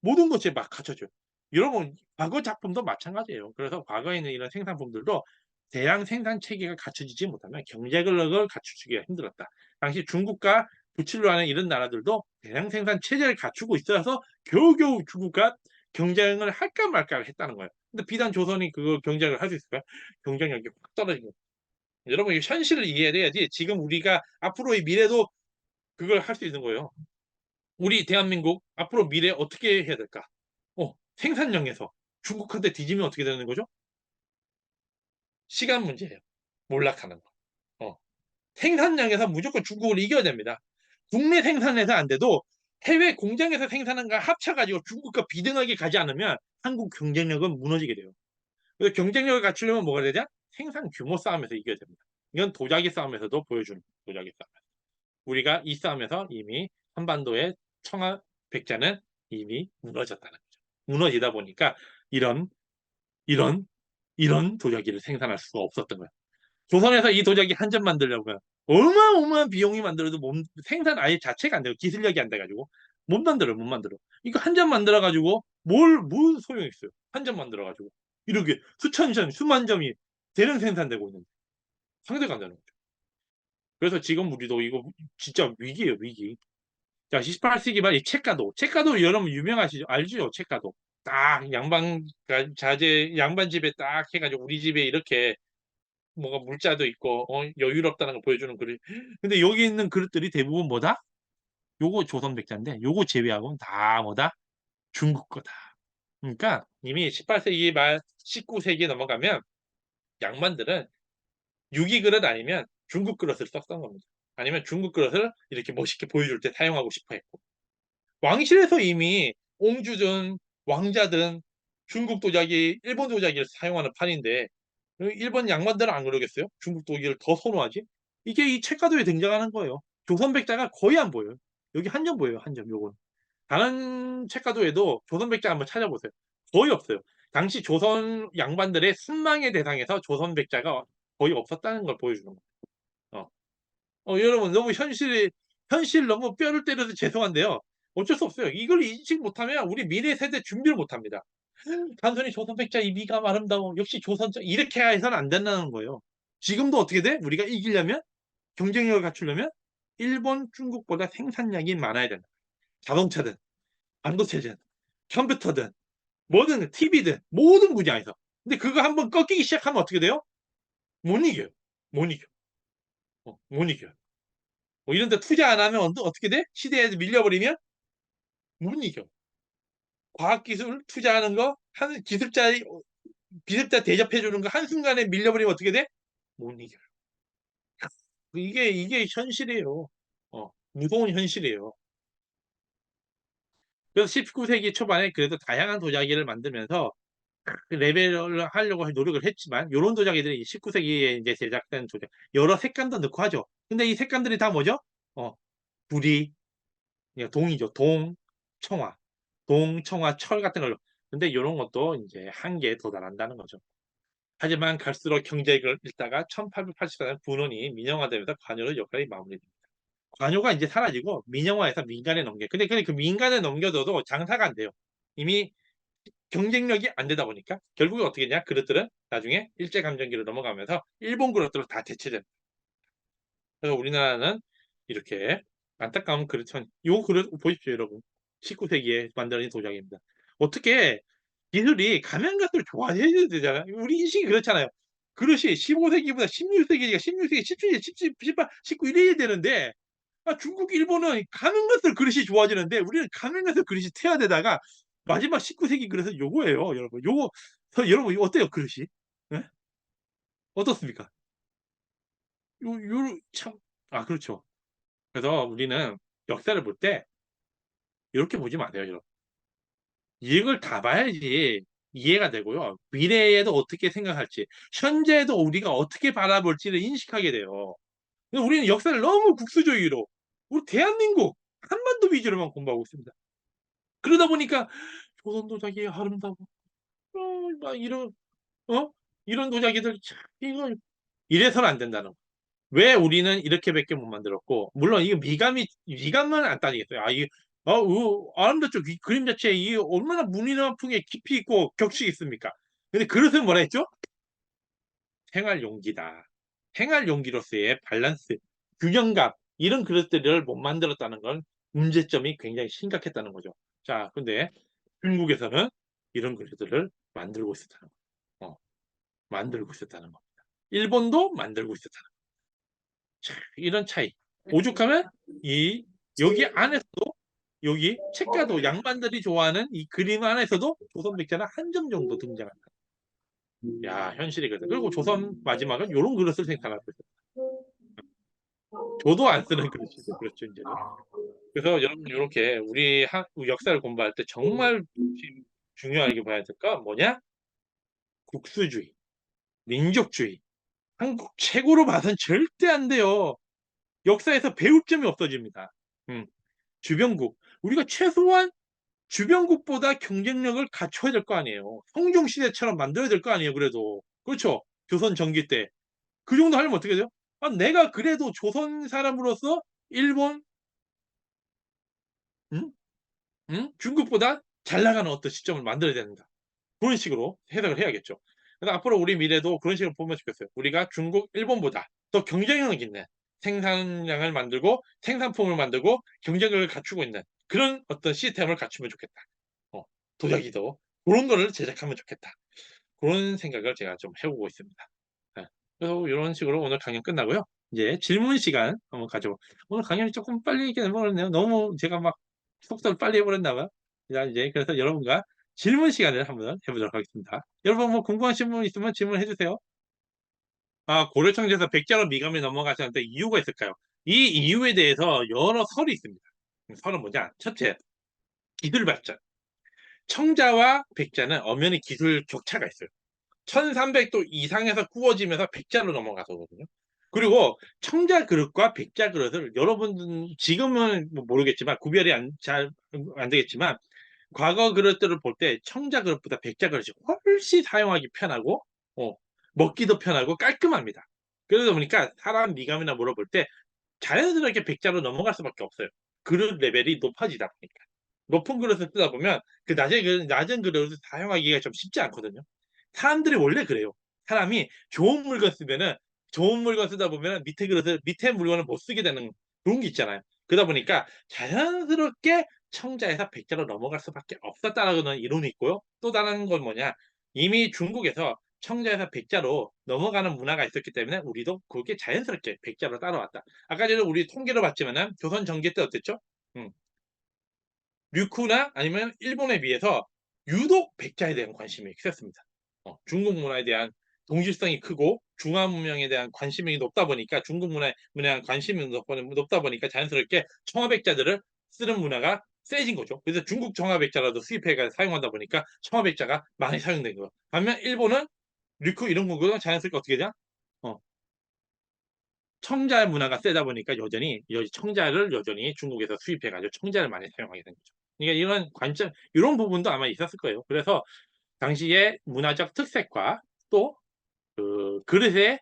모든 것이 막 갖춰져요. 여러분 과거 작품도 마찬가지예요. 그래서 과거에 있는 이런 생산품들도 대량 생산 체계가 갖춰지지 못하면 경제력을 갖추기가 힘들었다. 당시 중국과 부칠로 하는 이런 나라들도 대량 생산 체제를 갖추고 있어서 겨우겨우 중국과 경쟁을 할까 말까 했다는 거예요. 근데 비단 조선이 그거 경쟁을 할 수 있을까요? 경쟁력이 확 떨어진 거예요. 여러분 이 현실을 이해해야지 지금 우리가 앞으로의 미래도 그걸 할 수 있는 거예요. 우리 대한민국 앞으로 미래 어떻게 해야 될까? 생산량에서 중국한테 뒤지면 어떻게 되는 거죠? 시간 문제예요. 몰락하는 거. 생산량에서 무조건 중국을 이겨야 됩니다. 국내 생산에서 안 돼도 해외 공장에서 생산한 거 합쳐가지고 중국과 비등하게 가지 않으면 한국 경쟁력은 무너지게 돼요. 그래서 경쟁력을 갖추려면 뭐가 되냐? 생산 규모 싸움에서 이겨야 됩니다. 이건 도자기 싸움에서도 보여주는 도자기 싸움. 우리가 이 싸움에서 이미 한반도의 청아 백자는 이미 무너졌다는 거죠. 무너지다 보니까 이런 이런 이런 도자기를 생산할 수가 없었던 거예요. 조선에서 이 도자기 한 점 만들려면 어마어마한 비용이 만들어도 생산 아예 자체가 안 돼요. 기술력이 안 돼가지고 못 만들어요, 못 만들어. 이거 한 점 만들어가지고 뭔 소용이 있어요? 한 점 만들어가지고 이렇게 수천 점, 수만 점이 대량 생산되고 있는데 상대가 안 되는 거죠. 그래서 지금 우리도 이거 진짜 위기예요, 위기. 자, 18세기 말 이 책가도. 책가도 여러분 유명하시죠? 알죠? 책가도. 딱 양반 자재 양반 집에 딱 해가지고 우리 집에 이렇게 뭐가 물자도 있고 여유롭다는 걸 보여주는 그릇. 근데 여기 있는 그릇들이 대부분 뭐다? 요거 조선 백자인데 요거 제외하고는 다 뭐다? 중국 거다. 그러니까 이미 18세기 말 19세기에 넘어가면 양반들은 유기 그릇 아니면 중국 그릇을 썼던 겁니다. 아니면 중국 그릇을 이렇게 멋있게 보여줄 때 사용하고 싶어 했고. 왕실에서 이미 옹주든 왕자든 중국 도자기, 일본 도자기를 사용하는 판인데 일본 양반들은 안 그러겠어요? 중국 도자기를 더 선호하지? 이게 이 책가도에 등장하는 거예요. 조선 백자가 거의 안 보여요. 여기 한 점 보여요. 한 점. 요건. 다른 책가도에도 조선 백자 한번 찾아보세요. 거의 없어요. 당시 조선 양반들의 순망의 대상에서 조선 백자가 거의 없었다는 걸 보여주는 거예요. 여러분 너무 현실 너무 뼈를 때려서 죄송한데요. 어쩔 수 없어요. 이걸 인식 못하면 우리 미래 세대 준비를 못합니다. 단순히 조선 백자 이 미가 아름다워 역시 조선자 이렇게 해서는 안 된다는 거예요. 지금도 어떻게 돼? 우리가 이기려면 경쟁력을 갖추려면 일본, 중국보다 생산량이 많아야 된다. 자동차든 반도체든 컴퓨터든 뭐든 TV든 모든 분야에서. 근데 그거 한번 꺾이기 시작하면 어떻게 돼요? 못 이겨요. 못 이겨. 못 이겨요. 이런 데 투자 안 하면 어떻게 돼? 시대에 밀려버리면 못 이겨. 과학기술 투자하는 거, 기술자 대접해주는 거 한순간에 밀려버리면 어떻게 돼? 못 이겨. 이게 현실이에요. 무서운 현실이에요. 그래서 19세기 초반에 그래도 다양한 도자기를 만들면서 레벨을 하려고 노력을 했지만, 이런 도자기들이 19세기에 이제 제작된 도자기, 여러 색감도 넣고 하죠. 근데 이 색감들이 다 뭐죠? 구리, 동이죠. 청화. 청화, 철 같은 걸로. 근데 이런 것도 이제 한계에 도달한다는 거죠. 하지만 갈수록 경제를 읽다가 1884년 군원이 민영화되면서 관여의 역할이 마무리됩니다. 관여가 이제 사라지고 민영화해서 민간에 넘겨. 근데 그 민간에 넘겨둬도 장사가 안 돼요. 이미 경쟁력이 안 되다 보니까 결국에 어떻게 되냐? 그릇들은 나중에 일제감정기로 넘어가면서 일본 그릇들로 다 대체됩니다. 그래서 우리나라는 이렇게 안타까운 그릇천, 요 그릇 보십시오, 여러분. 19세기에 만들어진 도자기입니다. 어떻게 기술이 가면 갈수록 좋아져야 되잖아요. 우리 인식이 그렇잖아요. 그릇이 15세기보다 16세기가 16세기, 17세기, 18, 19 이래야 되는데 중국, 일본은 가는 것을 그릇이 좋아지는데 우리는 가는 것을 그릇이 퇴화되다가 마지막 19세기 그릇은 요거예요, 여러분. 요거 여러분 이거 어때요, 그릇이? 예? 어떻습니까? 요 참 그렇죠. 그래서 우리는 역사를 볼 때 요렇게 보지 마세요, 여러분. 이걸 다 봐야지 이해가 되고요. 미래에도 어떻게 생각할지, 현재에도 우리가 어떻게 바라볼지를 인식하게 돼요. 근데 우리는 역사를 너무 국수주의로 우리 대한민국 한반도 위주로만 공부하고 있습니다. 그러다 보니까 조선 도자기 아름다워. 막 이런 어? 이런 도자기들 참 이거 이래서는 안 된다는 거. 왜 우리는 이렇게밖에 못 만들었고 물론 이거 미감은 안 따지겠어요. 이게 아름답죠. 이 그림 자체에 이 얼마나 문이나 풍에 깊이 있고 격식이 있습니까? 근데 그릇은 뭐라 했죠? 생활 용기다. 생활 용기로서의 밸런스, 균형감 이런 그릇들을 못 만들었다는 건 문제점이 굉장히 심각했다는 거죠. 자, 근데 중국에서는 이런 그릇들을 만들고 있었다는 거. 만들고 있었다는 겁니다. 일본도 만들고 있었다는 거. 자, 이런 차이. 오죽하면 이 여기 안에서도 여기 책가도 양반들이 좋아하는 이 그림 안에서도 조선 백자는 한 점 정도 등장한다. 야, 현실이거든. 그리고 조선 마지막은 이런 그릇을 생산하고 있어요. 저도 안 쓰는 그릇이죠. 그렇죠, 이제는. 그래서 여러분 이렇게 우리 역사를 공부할 때 정말 중요하게 봐야 될 거 뭐냐? 국수주의, 민족주의. 한국 최고로 봐선 절대 안 돼요. 역사에서 배울 점이 없어집니다. 주변국. 우리가 최소한 주변국보다 경쟁력을 갖춰야 될 거 아니에요. 성종시대처럼 만들어야 될 거 아니에요, 그래도. 그렇죠? 조선 전기 때. 그 정도 하려면 어떻게 돼요? 내가 그래도 조선 사람으로서 일본, 응? 응? 중국보다 잘 나가는 어떤 시점을 만들어야 된다. 그런 식으로 해석을 해야겠죠. 그래서 앞으로 우리 미래도 그런 식으로 보면 좋겠어요. 우리가 중국, 일본보다 더 경쟁력 있는 생산량을 만들고 생산품을 만들고 경쟁력을 갖추고 있는 그런 어떤 시스템을 갖추면 좋겠다. 도자기도 그런 거를 제작하면 좋겠다. 그런 생각을 제가 좀 해보고 있습니다. 네. 그래서 이런 식으로 오늘 강연 끝나고요. 이제 질문 시간 한번 가져. 오늘 강연이 조금 빨리 이렇게 해버렸네요. 너무 제가 막 속도를 빨리 해버렸나 봐요. 자, 이제 그래서 여러분과 질문 시간을 한번 해보도록 하겠습니다. 여러분 뭐 궁금하신 분 있으면 질문해 주세요. 고려청에서 백자로 미감이 넘어가셨는데 이유가 있을까요? 이 이유에 대해서 여러 설이 있습니다. 설은 뭐냐? 첫째, 기술 발전. 청자와 백자는 엄연히 기술 격차가 있어요. 1300도 이상에서 구워지면서 백자로 넘어가서거든요. 그리고 청자 그릇과 백자 그릇을 여러분 지금은 뭐 모르겠지만 구별이 잘 안 되겠지만 과거 그릇들을 볼 때 청자 그릇보다 백자 그릇이 훨씬 사용하기 편하고 먹기도 편하고 깔끔합니다. 그러다 보니까 사람 미감이나 물어볼 때 자연스럽게 백자로 넘어갈 수밖에 없어요. 그릇 레벨이 높아지다 보니까. 높은 그릇을 쓰다 보면 그 낮은 그릇을 사용하기가 좀 쉽지 않거든요. 사람들이 원래 그래요. 사람이 좋은 물건 쓰면은 좋은 물건 쓰다 보면 밑에 물건을 못 쓰게 되는 그런 게 있잖아요. 그러다 보니까 자연스럽게 청자에서 백자로 넘어갈 수밖에 없었다라는 이론이 있고요. 또 다른 건 뭐냐? 이미 중국에서 청자에서 백자로 넘어가는 문화가 있었기 때문에 우리도 그렇게 자연스럽게 백자로 따라왔다. 아까 전에 우리 통계로 봤지만은 조선 전기 때 어땠죠? 음, 류쿠나 아니면 일본에 비해서 유독 백자에 대한 관심이 크셨습니다. 중국 문화에 대한 동질성이 크고 중화 문명에 대한 관심이 높다 보니까 중국 문화에 대한 관심이 높다 보니까 자연스럽게 청화백자들을 쓰는 문화가 세진 거죠. 그래서 중국 청화백자라도 수입해가 사용하다 보니까 청화백자가 많이 사용된 거예요. 반면 일본은 류쿠 이런 거는 자연스럽게 어떻게 되냐? 어, 청자 문화가 세다 보니까 여전히 청자를 여전히 중국에서 수입해가지고 청자를 많이 사용하게 된 거죠. 그러니까 이런 관점, 이런 부분도 아마 있었을 거예요. 그래서 당시의 문화적 특색과 또 그 그릇의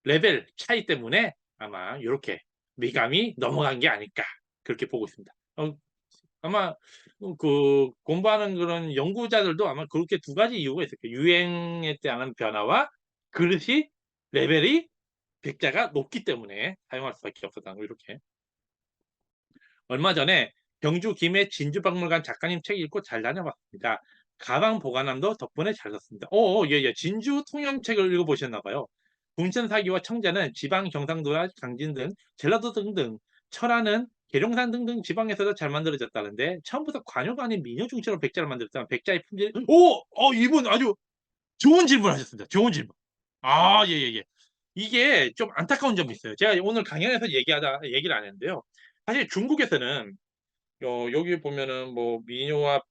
레벨 차이 때문에 아마 이렇게 미감이 넘어간 게 아닐까 그렇게 보고 있습니다. 아마 그 공부하는 그런 연구자들도 아마 그렇게 두 가지 이유가 있을 거예요. 유행에 대한 변화와 그릇이 레벨이 백자가 높기 때문에 사용할 수밖에 없었다는 거 이렇게. 얼마 전에 경주 김해 진주박물관 작가님 책 읽고 잘 다녀봤습니다. 가방 보관함도 덕분에 잘 썼습니다. 예, 예. 진주 통영책을 읽어보셨나 봐요. 궁천 사기와 청자는 지방 경상도와 강진 등 전라도 등등 철화는 계룡산 등등 지방에서도 잘 만들어졌다는데 처음부터 관요가 아닌 민요 중심으로 백자를 만들었다면 백자의 품질 이분 아주 좋은 질문하셨습니다. 좋은 질문. 예예예. 이게 좀 안타까운 점이 있어요. 제가 오늘 강연에서 얘기를 안 했는데요. 사실 중국에서는 여기 보면은 뭐 민요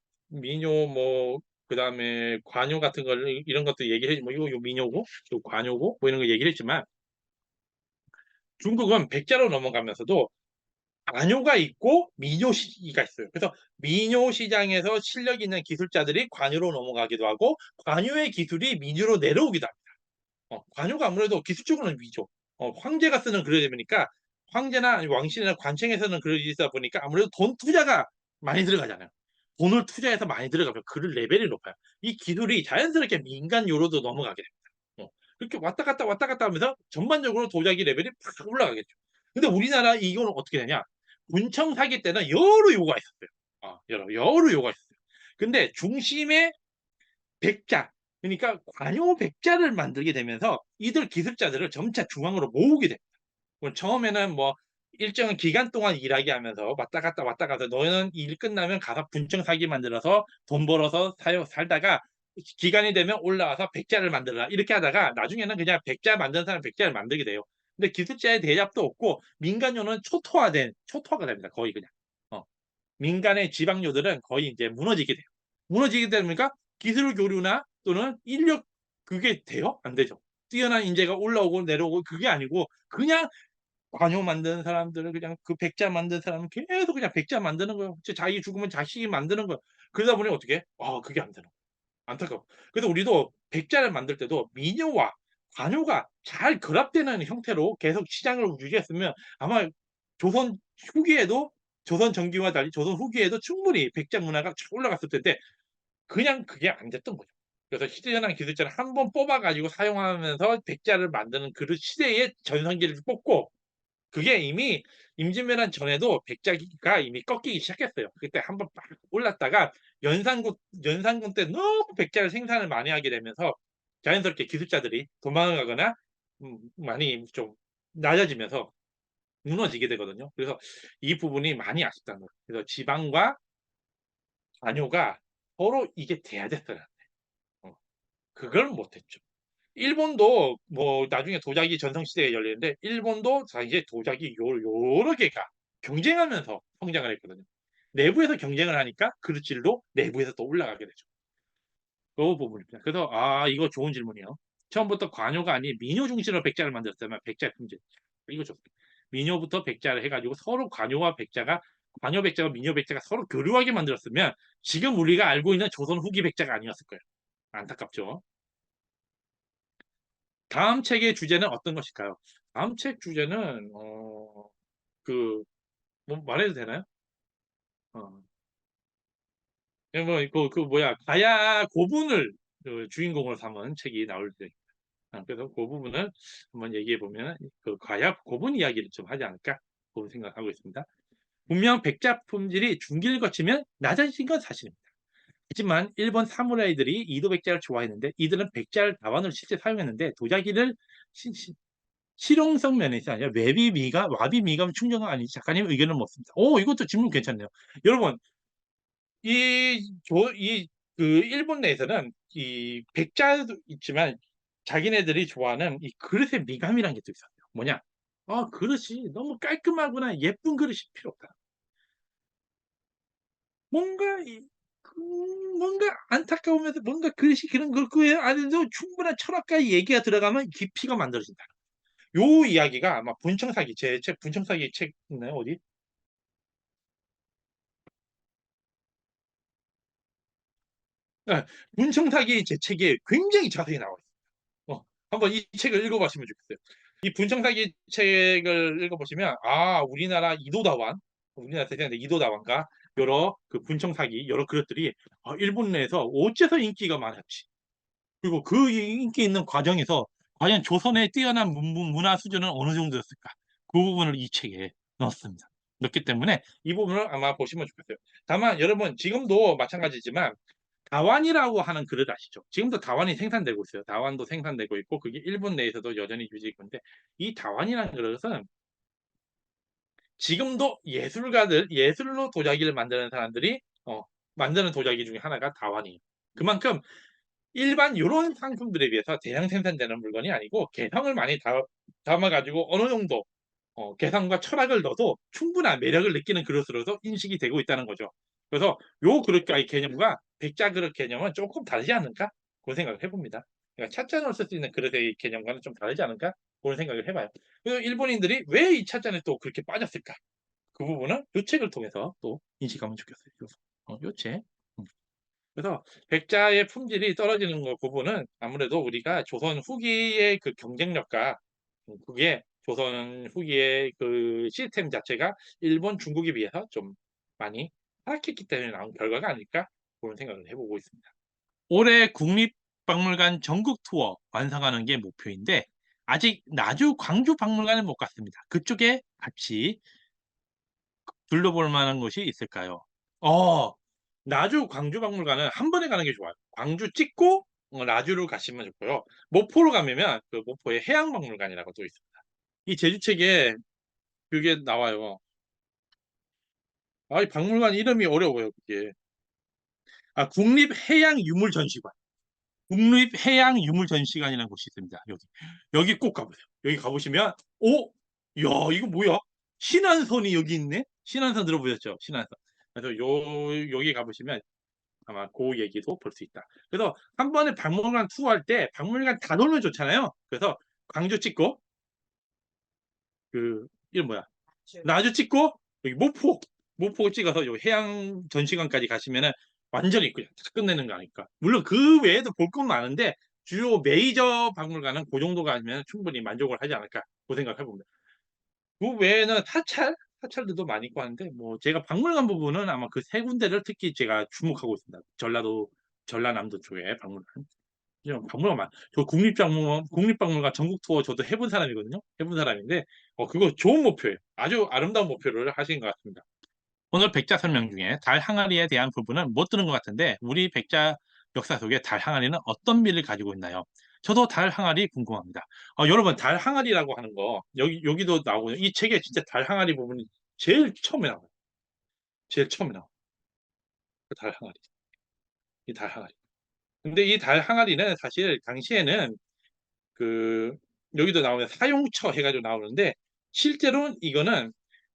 뭐 그다음에 관요 같은 걸 이런 것도 얘기를 뭐 요 민요고 요 관요고 뭐 이런 거 얘기를 했지만 중국은 백자로 넘어가면서도 관요가 있고 민요 시기가 있어요. 그래서 민요 시장에서 실력 있는 기술자들이 관요로 넘어가기도 하고 관요의 기술이 민요로 내려오기도 합니다. 관요가 아무래도 기술적으로는 위죠. 황제가 쓰는 글이니까 황제나 왕실이나 관청에서는 글이다 보니까 아무래도 돈 투자가 많이 들어가잖아요. 돈을 투자해서 많이 들어가면 글 레벨이 높아요. 이 기술이 자연스럽게 민간요로도 넘어가게 됩니다. 그렇게 왔다 갔다 하면서 전반적으로 도자기 레벨이 팍 올라가겠죠. 근데 우리나라 이거는 어떻게 되냐? 문청 사기 때는 여러 요가 있었어요. 여러 요가 있었어요. 근데 중심에 백자, 그러니까 관요 백자를 만들게 되면서 이들 기술자들을 점차 중앙으로 모으게 됩니다. 처음에는 뭐 일정한 기간 동안 일하게 하면서 왔다 갔다 너는 일 끝나면 가서 분청 사기 만들어서 돈 벌어서 살다가 기간이 되면 올라와서 백자를 만들어라 이렇게 하다가 나중에는 그냥 백자 만든 사람 백자를 만들게 돼요. 근데 기술자의 대접도 없고 민간요는 초토화가 됩니다. 거의 그냥. 민간의 지방요들은 거의 이제 무너지게 돼요. 무너지게 되니까 기술 교류나 또는 인력 그게 돼요? 안 되죠. 뛰어난 인재가 올라오고 내려오고 그게 아니고 그냥 관요 만드는 사람들은 그냥 그 백자 만드는 사람은 계속 그냥 백자 만드는 거예요. 자기 죽으면 자식이 만드는 거예요. 그러다 보니 어떻게? 그게 안 되는 거예요. 안타까워. 그래서 우리도 백자를 만들 때도 민요와 관요가 잘 결합되는 형태로 계속 시장을 유지했으면 아마 조선 후기에도 조선 전기와 달리 조선 후기에도 충분히 백자 문화가 쭉 올라갔을 텐데 그냥 그게 안 됐던 거죠. 그래서 휴대전화 기술자를 한 번 뽑아 가지고 사용하면서 백자를 만드는 그 시대의 전성기를 뽑고 그게 이미 임진왜란 전에도 백자기가 이미 꺾이기 시작했어요. 그때 한 번 빡 올랐다가 연산군 때 너무 백자를 생산을 많이 하게 되면서 자연스럽게 기술자들이 도망을 가거나 많이 좀 낮아지면서 무너지게 되거든요. 그래서 이 부분이 많이 아쉽다는 거예요. 그래서 지방과 관요가 서로 이게 돼야 됐어요. 어 그걸 못 했죠. 일본도 뭐 나중에 도자기 전성시대가 열리는데 일본도 당시에 도자기 여러 개가 경쟁하면서 성장을 했거든요. 내부에서 경쟁을 하니까 그 질도 내부에서 또 올라가게 되죠. 그 부분입니다. 그래서 이거 좋은 질문이에요. 처음부터 관요가 아닌 민요 중심으로 백자를 만들었다면 백자의 품질. 이거 좋습니다. 민요부터 백자를 해가지고 서로 관요 백자가 민요 백자가 서로 교류하게 만들었으면 지금 우리가 알고 있는 조선 후기 백자가 아니었을 거예요. 안타깝죠. 다음 책의 주제는 어떤 것일까요? 다음 책 주제는 그 뭐 말해도 되나요? 어. 그 뭐야 가야 고분을 그 주인공으로 삼은 책이 나올 때 그래서 그 부분을 한번 얘기해 보면 그 가야 고분 이야기를 좀 하지 않을까 그런 생각하고 있습니다. 분명 백자 품질이 중기를 거치면 낮아진 건 사실입니다. 하지만 일본 사무라이들이 이도 백자를 좋아했는데 이들은 백자를 다반으로 실제 사용했는데 도자기를 실용성 면에서 아니라 와비 미감 충족은 아닌지 작가님 의견은 묻습니다. 이것도 질문 괜찮네요. 여러분 그 일본 내에서는 이 백자도 있지만 자기네들이 좋아하는 이 그릇의 미감이라는 게 또 있어요. 뭐냐? 그릇이 너무 깔끔하거나 예쁜 그릇이 필요 없다. 뭔가 뭔가 안타까우면서 뭔가 그릇이 그런 그 안에도 충분한 철학과의 얘기가 들어가면 깊이가 만들어진다. 요 이야기가 아마 분청사기 제 책 분청사기 책 있나요? 어디? 예. 분청사기 제 책에 굉장히 자세히 나와 있어요. 한번 이 책을 읽어보시면 좋겠어요. 이 분청사기 책을 읽어보시면 우리나라 대생인데 이도다완과 여러 그 분청사기 여러 그릇들이 일본 내에서 어째서 인기가 많았지. 그리고 그 인기 있는 과정에서 과연 조선의 뛰어난 문화 수준은 어느 정도였을까? 그 부분을 이 책에 넣었습니다. 넣기 때문에 이 부분을 아마 보시면 좋겠어요. 다만 여러분 지금도 마찬가지지만 다완이라고 하는 그릇 아시죠? 지금도 다완이 생산되고 있어요. 다완도 생산되고 있고 그게 일본 내에서도 여전히 유지되고 있는데 이 다완이라는 그릇은 지금도 예술가들, 예술로 도자기를 만드는 사람들이 만드는 도자기 중에 하나가 다환이에요. 그만큼 일반 이런 상품들에 비해서 대량 생산되는 물건이 아니고 개성을 많이 담아가지고 어느 정도 개성과 철학을 넣어도 충분한 매력을 느끼는 그릇으로서 인식이 되고 있다는 거죠. 그래서 요 그릇과의 개념과 백자 그릇 개념은 조금 다르지 않을까? 그런 생각을 해봅니다. 그러니까 찻잔으로 쓸 수 있는 그릇의 개념과는 좀 다르지 않을까? 그런 생각을 해봐요. 그래서 일본인들이 왜 이 찻잔에 또 그렇게 빠졌을까? 그 부분은 요 책을 통해서 또 인식하면 좋겠어요. 요 책. 그래서 백자의 품질이 떨어지는 거 부분은 아무래도 우리가 조선 후기의 그 경쟁력과 그게 조선 후기의 그 시스템 자체가 일본, 중국에 비해서 좀 많이 하락했기 때문에 나온 결과가 아닐까 그런 생각을 해보고 있습니다. 올해 국립박물관 전국 투어 완성하는 게 목표인데 아직 나주 광주 박물관은 못 갔습니다. 그쪽에 같이 둘러볼 만한 곳이 있을까요? 나주 광주 박물관은 한 번에 가는 게 좋아요. 광주 찍고 나주로 가시면 좋고요. 목포로 가면 그 목포의 해양박물관이라고 또 있습니다. 이 제주책에 그게 나와요. 이 박물관 이름이 어려워요, 그게. 국립해양유물전시관. 국립해양유물전시관이라는 곳이 있습니다. 여기 꼭 가보세요. 여기 가보시면, 야, 이거 뭐야? 신안선이 여기 있네? 신안선 들어보셨죠? 신안선. 그래서 여기 가보시면 아마 그 얘기도 볼 수 있다. 그래서 한 번에 박물관 투어할 때 박물관 다 돌면 좋잖아요. 그래서 광주 찍고 이름 뭐야? 나주 찍고 여기 목포 찍어서 요 해양 전시관까지 가시면은 완전히 그냥 다 끝내는 거 아닐까. 물론 그 외에도 볼 건 많은데 주요 메이저 박물관은 그 정도 가면 충분히 만족을 하지 않을까 그 생각해 봅니다. 그 외에는 사찰들도 많이 있고 하는데 뭐 제가 박물관 부분은 아마 그 세 군데를 특히 제가 주목하고 있습니다. 전라남도 쪽에 박물관. 그냥 박물관만. 저 국립박물관 전국 투어 저도 해본 사람이거든요. 해본 사람인데 그거 좋은 목표예요. 아주 아름다운 목표를 하신 것 같습니다. 오늘 백자 설명 중에 달 항아리에 대한 부분은 못 들은 것 같은데 우리 백자 역사 속에 달 항아리는 어떤 미를 가지고 있나요? 저도 달 항아리 궁금합니다. 여러분 달 항아리라고 하는 거 여기도 나오고요. 이 책에 진짜 달 항아리 부분이 제일 처음에 나와요. 제일 처음에 나와요. 그 달 항아리. 이 달 항아리. 근데 이 달 항아리는 사실 당시에는 그 여기도 나오면 사용처 해가지고 나오는데 실제로는 이거는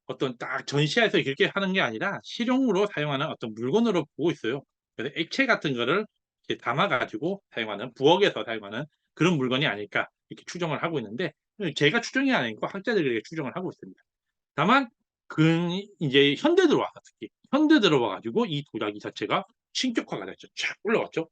어떤 딱 전시회에서 이렇게 하는 게 아니라 실용으로 사용하는 어떤 물건으로 보고 있어요. 그래서 액체 같은 거를 이렇게 담아가지고 사용하는 부엌에서 사용하는 그런 물건이 아닐까 이렇게 추정을 하고 있는데 제가 추정이 아니고 학자들이 이렇게 추정을 하고 있습니다. 다만 이제 현대 들어와서 특히 현대 들어와가지고 이 도자기 자체가 신격화가 됐죠. 쫙 올라왔죠.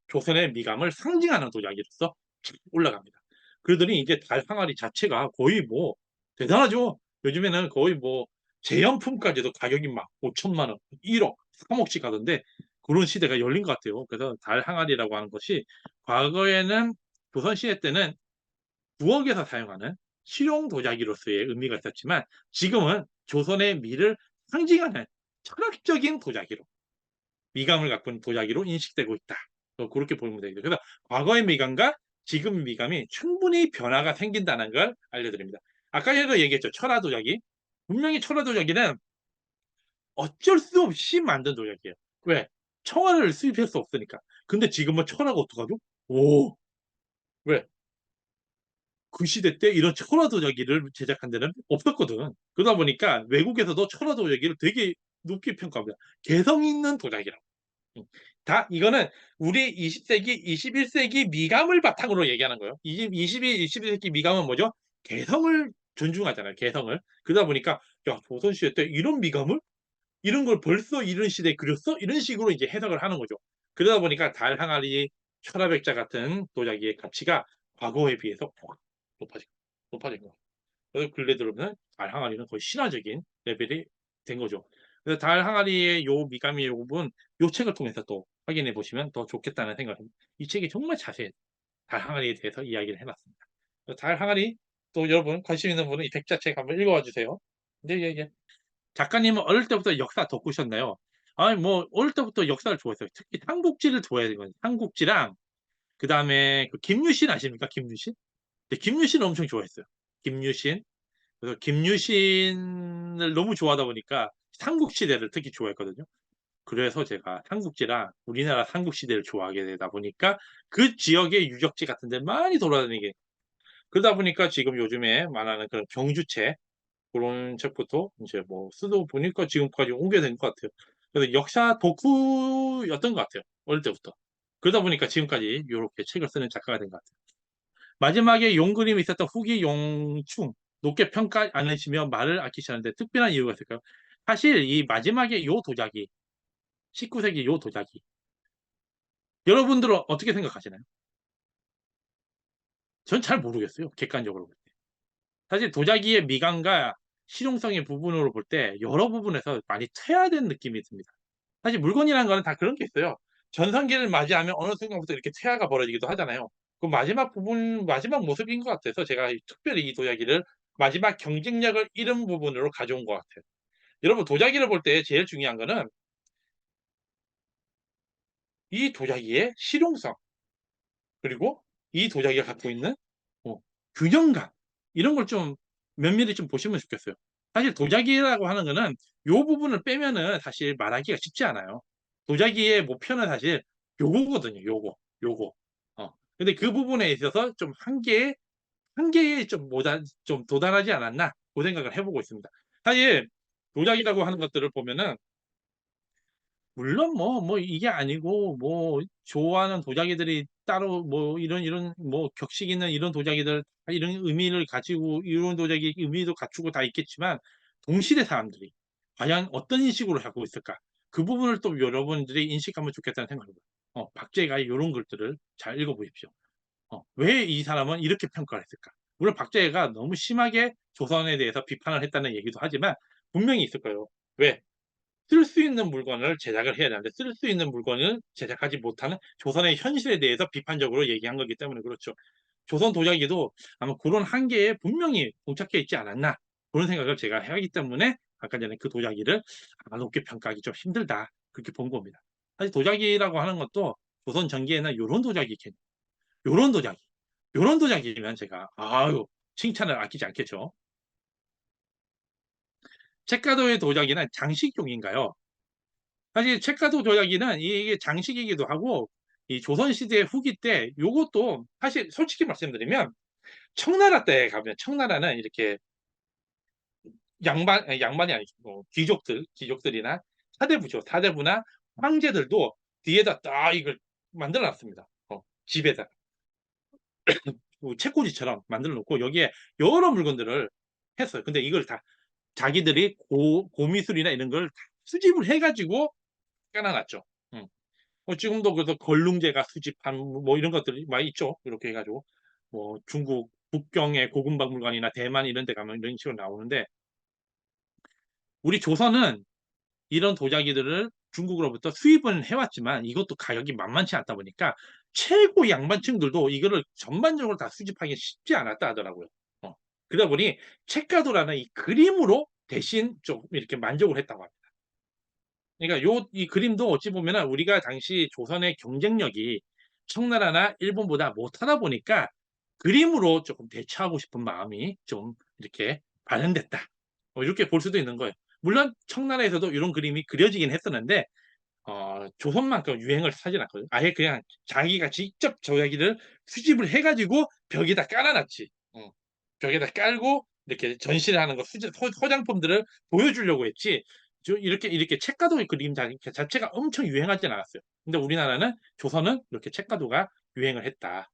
조선의 미감을 상징하는 도자기로서 쫙 올라갑니다. 그러더니 이제 달 항아리 자체가 거의 뭐 대단하죠. 요즘에는 거의 뭐 제형품까지도 가격이 막 5천만 원, 1억, 3억씩 가던데 그런 시대가 열린 것 같아요. 그래서 달 항아리라고 하는 것이 과거에는 조선시대 때는 부엌에서 사용하는 실용 도자기로서의 의미가 있었지만 지금은 조선의 미를 상징하는 철학적인 도자기로 미감을 갖고 있는 도자기로 인식되고 있다. 그렇게 보면 되겠죠. 그래서 과거의 미감과 지금 미감이 충분히 변화가 생긴다는 걸 알려드립니다. 아까도 얘기했죠. 철화 도자기. 분명히 철화 도자기는 어쩔 수 없이 만든 도자기예요. 왜? 청화를 수입할 수 없으니까. 근데 지금은 철화가 어떡하죠? 왜? 그 시대 때 이런 철화 도자기를 제작한 데는 없었거든. 그러다 보니까 외국에서도 철화 도자기를 되게 높게 평가합니다. 개성 있는 도자기라고. 이거는 우리 20세기, 21세기 미감을 바탕으로 얘기하는 거예요. 21세기 미감은 뭐죠? 개성을 존중하잖아요. 개성을. 그러다 보니까 야, 조선시대 때 이런 미감을? 이런 걸 벌써 이런 시대에 그렸어? 이런 식으로 이제 해석을 하는 거죠. 그러다 보니까 달 항아리, 철화백자 같은 도자기의 가치가 과거에 비해서 높아진, 높아진 거예요. 그래서 근래 들어보면 달 항아리는 거의 신화적인 레벨이 된 거죠. 그래서 달 항아리의 요 미감의 요 부분, 요 책을 통해서 또 확인해 보시면 더 좋겠다는 생각입니다. 이 책이 정말 자세히 달 항아리에 대해서 이야기를 해놨습니다. 달 항아리 또 여러분 관심 있는 분은 이 백자 책 한번 읽어봐 주세요. 이제 작가님은 어릴 때부터 역사 덕후셨나요? 아니 뭐 어릴 때부터 역사를 좋아했어요. 특히 삼국지를 좋아해요. 삼국지랑 그 다음에 김유신 아십니까? 김유신? 네, 김유신 엄청 좋아했어요. 김유신 그래서 김유신을 너무 좋아하다 보니까 삼국시대를 특히 좋아했거든요. 그래서 제가 삼국지랑 우리나라 삼국시대를 좋아하게 되다 보니까 그 지역의 유적지 같은 데 많이 돌아다니게. 그러다 보니까 지금 요즘에 말하는 그런 경주책, 그런 책부터 이제 뭐 쓰다 보니까 지금까지 오게 된 것 같아요. 그래서 역사 덕후였던 것 같아요. 어릴 때부터. 그러다 보니까 지금까지 이렇게 책을 쓰는 작가가 된 것 같아요. 마지막에 용그림이 있었던 후기 용충, 높게 평가 안 하시며 말을 아끼시는데 특별한 이유가 있을까요? 사실 이 마지막에 요 도자기, 19세기 요 도자기, 여러분들은 어떻게 생각하시나요? 전 잘 모르겠어요. 객관적으로 볼 때. 사실 도자기의 미감과 실용성의 부분으로 볼 때 여러 부분에서 많이 퇴화된 느낌이 듭니다. 사실 물건이라는 거는 다 그런 게 있어요. 전성기를 맞이하면 어느 순간부터 이렇게 퇴화가 벌어지기도 하잖아요. 그 마지막 부분, 마지막 모습인 것 같아서 제가 특별히 이 도자기를 마지막 경쟁력을 잃은 부분으로 가져온 것 같아요. 여러분, 도자기를 볼 때 제일 중요한 거는 이 도자기의 실용성, 그리고 이 도자기가 갖고 있는 뭐 균형감, 이런 걸 좀 면밀히 좀 보시면 좋겠어요. 사실 도자기라고 하는 거는 요 부분을 빼면은 사실 말하기가 쉽지 않아요. 도자기의 목표는 사실 요거거든요. 요거. 근데 그 부분에 있어서 좀 한계에 좀 좀 도달하지 않았나, 그 생각을 해보고 있습니다. 사실 도자기라고 하는 것들을 보면은 물론 뭐 이게 아니고 뭐 좋아하는 도자기들이 따로 뭐 이런 뭐 격식 있는 이런 도자기들 이런 의미를 가지고 이런 도자기 의미도 갖추고 다 있겠지만, 동시대 사람들이 과연 어떤 인식으로 하고 있을까? 그 부분을 또 여러분들이 인식하면 좋겠다는 생각입니다. 박제가 이런 글들을 잘 읽어보십시오. 왜 이 사람은 이렇게 평가를 했을까? 물론 박제가 너무 심하게 조선에 대해서 비판을 했다는 얘기도 하지만 분명히 있을 거예요. 왜? 쓸 수 있는 물건을 제작을 해야 되는데 쓸 수 있는 물건을 제작하지 못하는 조선의 현실에 대해서 비판적으로 얘기한 거기 때문에 그렇죠. 조선 도자기도 아마 그런 한계에 분명히 봉착해 있지 않았나, 그런 생각을 제가 하기 때문에 아까 전에 그 도자기를 높게 평가하기 좀 힘들다, 그렇게 본 겁니다. 사실 도자기라고 하는 것도 조선 전기에는 요런 도자기, 요런 도자기, 요런 도자기면 제가 아유 칭찬을 아끼지 않겠죠. 책가도의 도자기는 장식용인가요? 사실 책가도 도자기는 이게 장식이기도 하고, 이 조선시대 후기 때 요것도 사실 솔직히 말씀드리면 청나라 때 가면, 청나라는 이렇게 양반이 아니죠. 귀족들이나 사대부죠. 사대부나 황제들도 뒤에다 딱 이걸 만들어 놨습니다. 집에다. 책꽂이처럼 만들어 놓고 여기에 여러 물건들을 했어요. 근데 이걸 다 자기들이 고미술이나 이런 걸 수집을 해가지고 깔아놨죠. 음. 지금도 그래서 걸룽제가 수집한 뭐 이런 것들이 많이 있죠. 이렇게 해가지고 뭐 중국 북경의 고궁박물관이나 대만 이런 데 가면 이런 식으로 나오는데, 우리 조선은 이런 도자기들을 중국으로부터 수입은 해왔지만 이것도 가격이 만만치 않다 보니까 최고 양반층들도 이거를 전반적으로 다 수집하기 쉽지 않았다 하더라고요. 그러다 보니 책가도라는 이 그림으로 대신 좀 이렇게 만족을 했다고 합니다. 그러니까 이 그림도 어찌 보면은 우리가 당시 조선의 경쟁력이 청나라나 일본보다 못하다 보니까 그림으로 조금 대처하고 싶은 마음이 좀 이렇게 발현됐다, 이렇게 볼 수도 있는 거예요. 물론 청나라에서도 이런 그림이 그려지긴 했었는데 조선만큼 유행을 하진 않거든요. 아예 그냥 자기가 직접 저야기를 수집을 해가지고 벽에다 깔아놨지. 벽에다 깔고 이렇게 전시를 하는 거, 소장품들을 보여주려고 했지. 이렇게 책가도 그림 자체가 엄청 유행하진 않았어요. 근데 우리나라는, 조선은 이렇게 책가도가 유행을 했다.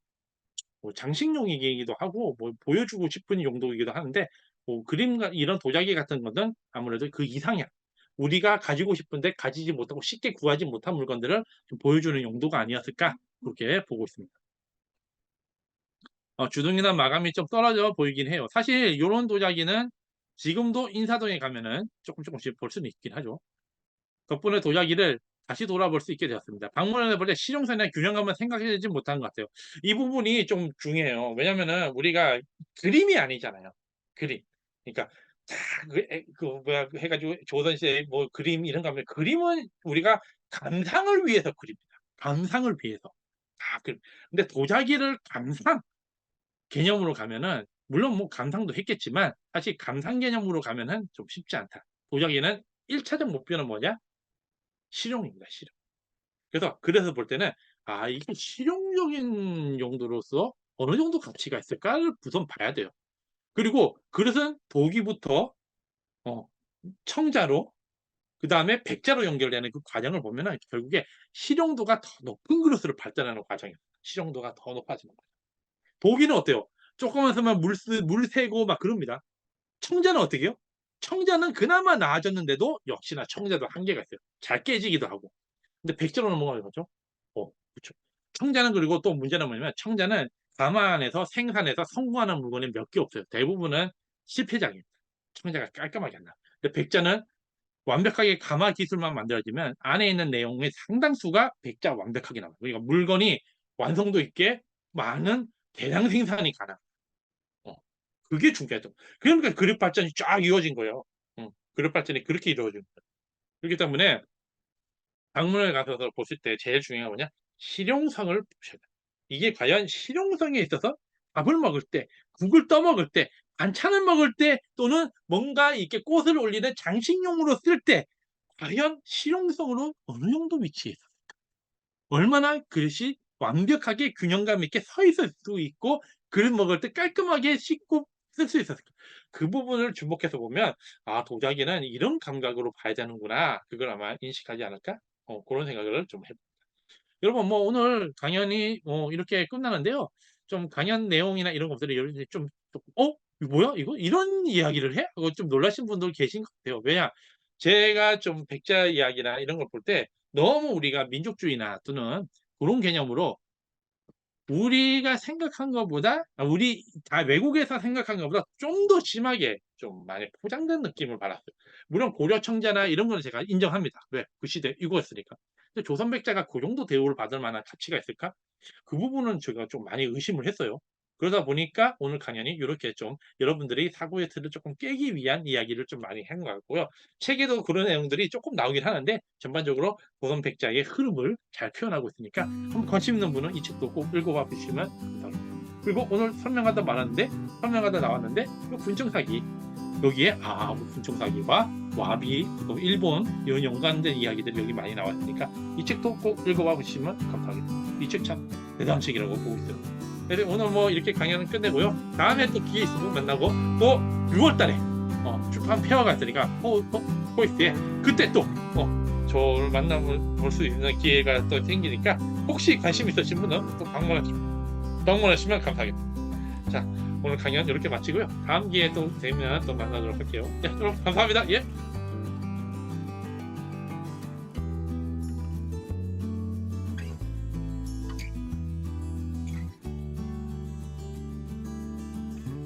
뭐 장식용이기도 하고 뭐 보여주고 싶은 용도이기도 하는데, 뭐 그림과 이런 도자기 같은 것은 아무래도 그 이상이야. 우리가 가지고 싶은데 가지지 못하고 쉽게 구하지 못한 물건들을 좀 보여주는 용도가 아니었을까, 그렇게 보고 있습니다. 주둥이나 마감이 좀 떨어져 보이긴 해요. 사실 이런 도자기는 지금도 인사동에 가면은 조금씩 볼 수는 있긴 하죠. 덕분에 도자기를 다시 돌아볼 수 있게 되었습니다. 방문해 볼 때 실용성이나 균형감은 생각하지 못한 것 같아요. 이 부분이 좀 중요해요. 왜냐면은 우리가 그림이 아니잖아요. 그림. 그러니까 뭐야 해가지고 조선시대 뭐 그림 이런 거 하면, 그림은 우리가 감상을 위해서 그립니다. 감상을 위해서. 근데 도자기를 감상 개념으로 가면은 물론 뭐 감상도 했겠지만 사실 감상 개념으로 가면은 좀 쉽지 않다. 도자기는 1차적 목표는 뭐냐? 실용입니다. 실용. 그래서 볼 때는 이게 실용적인 용도로서 어느 정도 가치가 있을까를 우선 봐야 돼요. 그리고 그릇은 도기부터 청자로 그다음에 백자로 연결되는 그 과정을 보면은 결국에 실용도가 더 높은 그릇으로 발전하는 과정이에요. 실용도가 더 높아지는 거예요. 도기는 어때요? 조금만 쓰면 물 새고 막 그럽니다. 청자는 어떻게 해요? 청자는 그나마 나아졌는데도 역시나 청자도 한계가 있어요. 잘 깨지기도 하고. 근데 백자로 넘어가는 거죠. 그렇죠. 청자는 그리고 또 문제는 뭐냐면 청자는 가마안에서 생산해서 성공하는 물건이 몇 개 없어요. 대부분은 실패작입니다. 청자가 깔끔하게 안 나와요. 근데 백자는 완벽하게 가마 기술만 만들어지면 안에 있는 내용의 상당수가 백자 완벽하게 나와요. 그러니까 물건이 완성도 있게 많은 대량 생산이 가능. 그게 중요하죠. 그러니까 그릇 발전이 쫙 이루어진 거예요. 그릇 발전이 그렇게 이루어진 거예요. 그렇기 때문에 방문을 가셔서 보실 때 제일 중요한 건 뭐냐? 실용성을 보셔야 돼요. 이게 과연 실용성에 있어서 밥을 먹을 때, 국을 떠먹을 때, 반찬을 먹을 때 또는 뭔가 이렇게 꽃을 올리는 장식용으로 쓸 때 과연 실용성으로 어느 정도 위치에 있어? 얼마나 그릇이 완벽하게 균형감 있게 서 있을 수 있고 그릇 먹을 때 깔끔하게 씻고 쓸 수 있었을까? 그 부분을 주목해서 보면 도자기는 이런 감각으로 봐야 되는구나. 그걸 아마 인식하지 않을까? 그런 생각을 좀 해봅니다. 여러분 뭐 오늘 강연이 이렇게 끝나는데요. 좀 강연 내용이나 이런 것들이 좀 이거 뭐야? 이거 이런 이야기를 해? 하고 좀 놀라신 분들 계신 것 같아요. 왜냐? 제가 좀 백자 이야기나 이런 걸 볼 때 너무 우리가 민족주의나 또는 그런 개념으로 우리가 생각한 것보다 우리 다 외국에서 생각한 것보다 좀 더 심하게 좀 많이 포장된 느낌을 받았어요. 물론 고려 청자나 이런 거는 제가 인정합니다. 왜? 그 시대 이거였으니까. 근데 조선 백자가 그 정도 대우를 받을 만한 가치가 있을까? 그 부분은 제가 좀 많이 의심을 했어요. 그러다 보니까 오늘 강연이 이렇게 좀 여러분들이 사고의 틀을 조금 깨기 위한 이야기를 좀 많이 한 것 같고요. 책에도 그런 내용들이 조금 나오긴 하는데 전반적으로 조선 백자의 흐름을 잘 표현하고 있으니까 한번 관심 있는 분은 이 책도 꼭 읽어봐 보시면 감사합니다. 그리고 오늘 설명하다 나왔는데 군청사기 여기에 군청사기와 와비 또 일본 이런 연관된 이야기들이 여기 많이 나왔으니까 이 책도 꼭 읽어봐 보시면 감사하겠습니다. 이 책 참 대단한 책이라고 보고 있어요. 그래서 오늘 뭐 이렇게 강연은 끝내고요. 다음에 또 기회 있으면 만나고 또 6월달에 출판 페어가 있으니까 포이스에 그때 또 저를 만나볼 수 있는 기회가 또 생기니까 혹시 관심 있으신 분은 또 방문하시면 감사하겠습니다. 자, 오늘 강연 이렇게 마치고요. 다음 기회에 또 되면 또 만나도록 할게요. 여러분 감사합니다. 예.